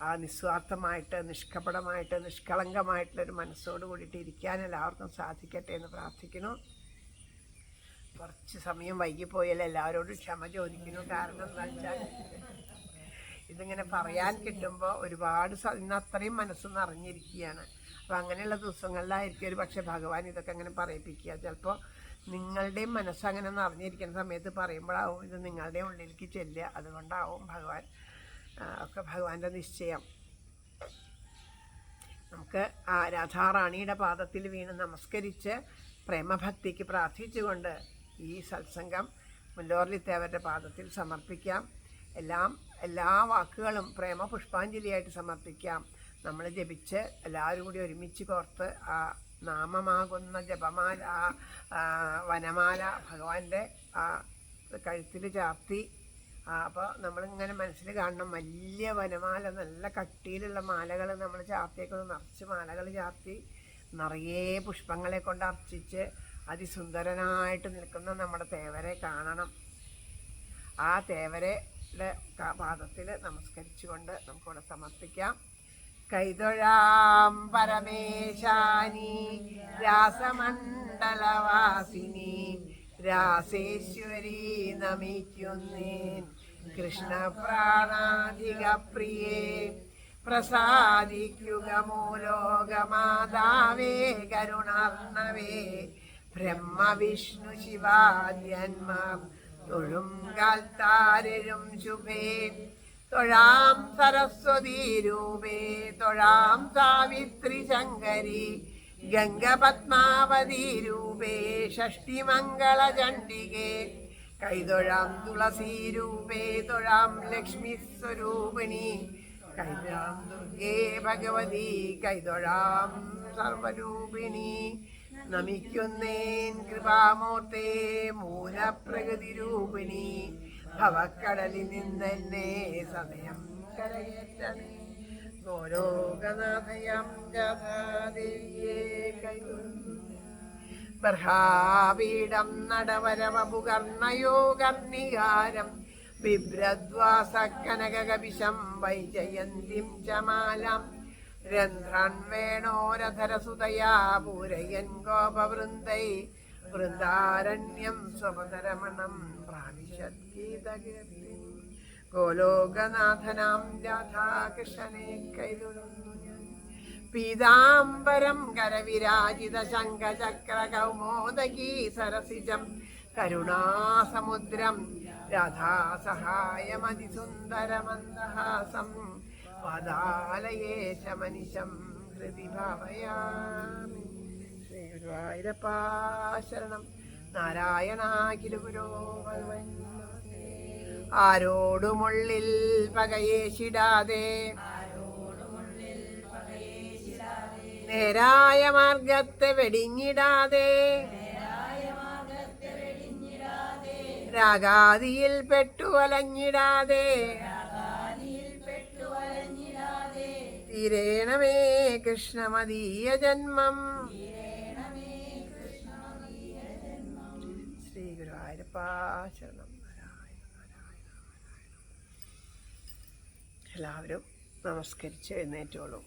ആ നിസ്വാർത്ഥമായിട്ട്, നിഷ്കപടമായിട്ട്, നിഷ്കളങ്കമായിട്ടുള്ളൊരു മനസ്സോട് കൂടിയിട്ട് ഇരിക്കാൻ എല്ലാവർക്കും സാധിക്കട്ടെ എന്ന് പ്രാർത്ഥിക്കുന്നു. കുറച്ച് സമയം വൈകിപ്പോയാൽ എല്ലാവരോടും ക്ഷമ ചോദിക്കുന്നു. കാരണം എന്താ വെച്ചാൽ ഇതിങ്ങനെ പറയാൻ കിട്ടുമ്പോൾ ഒരുപാട് ഇന്ന് അത്രയും മനസ്സ് നിറഞ്ഞിരിക്കുകയാണ്. അപ്പോൾ അങ്ങനെയുള്ള ദിവസങ്ങളിലായിരിക്കും ഒരു പക്ഷേ ഭഗവാൻ ഇതൊക്കെ അങ്ങനെ പറയിപ്പിക്കുക. ചിലപ്പോൾ നിങ്ങളുടെയും മനസ്സങ്ങനെ നിറഞ്ഞിരിക്കുന്ന സമയത്ത് പറയുമ്പോഴാവും ഇത് നിങ്ങളുടെ ഉള്ളിലേക്ക് ചെല്ലുക. അതുകൊണ്ടാവും ഭഗവാൻ ഒക്കെ ഭഗവാന്റെ നിശ്ചയം. നമുക്ക് ആ രാധാറാണിയുടെ പാദത്തിൽ വീണ് നമസ്കരിച്ച് പ്രേമഭക്തിക്ക് പ്രാർത്ഥിച്ചുകൊണ്ട് ഈ സത്സംഗം മുല്ലോർലിത്തേവരുടെ പാദത്തിൽ സമർപ്പിക്കാം. എല്ലാ വാക്കുകളും പ്രേമ പുഷ്പാഞ്ജലിയായിട്ട് സമർപ്പിക്കാം. നമ്മൾ ജപിച്ച് എല്ലാവരും കൂടി ഒരുമിച്ച് കോർത്ത് ആ നാമമാകുന്ന ജപമാല, വനമാല ഭഗവാന്റെ ആ കഴുത്തിൽ ചാർത്തി. അപ്പോൾ നമ്മളിങ്ങനെ മനസ്സിൽ കാണണം, വലിയ വനമാല, നല്ല കട്ടിയിലുള്ള മാലകൾ നമ്മൾ ചാർത്തിയേക്കുന്നത്, നിറച്ച് മാലകൾ ചാർത്തി നിറയെ പുഷ്പങ്ങളെ കൊണ്ട് അർച്ചിച്ച് അതിസുന്ദരനായിട്ട് നിൽക്കുന്ന നമ്മുടെ തേവരെ കാണണം. ആ തേവരയുടെ പാദത്തിൽ നമസ്കരിച്ചുകൊണ്ട് നമുക്കിവിടെ സമർപ്പിക്കാം. കൈതൊഴാം പരമേശാനി രാസമണ്ഡലവാസിനി രാസേശ്വരി നമിക്കുന്നേൻ കൃഷ്ണപ്രാണാധിക പ്രിയേ പ്രസാദിക്കുക മൂലോകമാതാവേ കരുണാർണവേ ബ്രഹ്മവിഷ്ണു ശിവാദ്യന്മാർ തൊഴും കാൽത്താരും ശുഭേ തൊഴാം സരസ്വതീ രൂപേ തൊഴാം സാവിത്രി ശങ്കരി ഗംഗപത്മാവതി രൂപേ ഷഷ്ടിമംഗളചണ്ഡികേ കൈതൊഴാം തുളസീ രൂപേ തൊഴാം ലക്ഷ്മി സ്വരൂപിണി കൈതൊഴാം ദുർഗേ ഭഗവതി കൈതൊഴാം സർവരൂപിണി നമിക്കുന്നേൻ കൃപാമൂർത്തേ മൂലപ്രകൃതി രൂപിണി ഭവക്കടലിൽ നിന്നെന്നെ സമയം കരയേറ്റണേ ഗോലോകനാഥയം രാധാദേവിയെ കൈതൊഴുന്നു ബർഹാപീഠം നടവരവപുകർണയോഗർണികാരം ബിഭ്രദ്വാസക്കനകകപിശം വൈജയന്തിം ചമാലാം രന്ധ്രാൻ വേണോരധരസുതയാ പൂരയൻ ഗോപവൃന്ദൈ വൃന്ദാരണ്യം സ്വപതരമണം പ്രാവിശദ്ഗീതകീർത്തി ഗോലോകനാഥനാം രാധാകൃഷ്ണനെ കൈതൊഴുന്നു ഞാൻ. പീതാംബരം കരവിരാജിത ശംഖചക്ര കൗമോദകീ സരസിജം കരുണാസമുദ്രം രാധാസഹായമതിസുന്ദരമന്ദഹാസം പാദാലയേശമനിശം ഹൃദി ഭാവയാമി. ശ്രീ ഗുരുവായൂരപ്പാ ശരണം. നാരായണാഖില ഗുരോ ഭഗവൻ. ആരോടുമുള്ളിൽ പകയേശിടാതെ നേരായ മാർഗത്തെ വെടിഞ്ഞിടാതെ രാഗാദിയിൽ പെട്ടുവലഞ്ഞിടാതെ തീരേണമേ കൃഷ്ണമദീയ ജന്മം. ശ്രീ ഗുരുവായൂരപ്പാ ശരണം. എല്ലാവരും നമസ്കരിച്ച് എഴുന്നേറ്റോളൂ.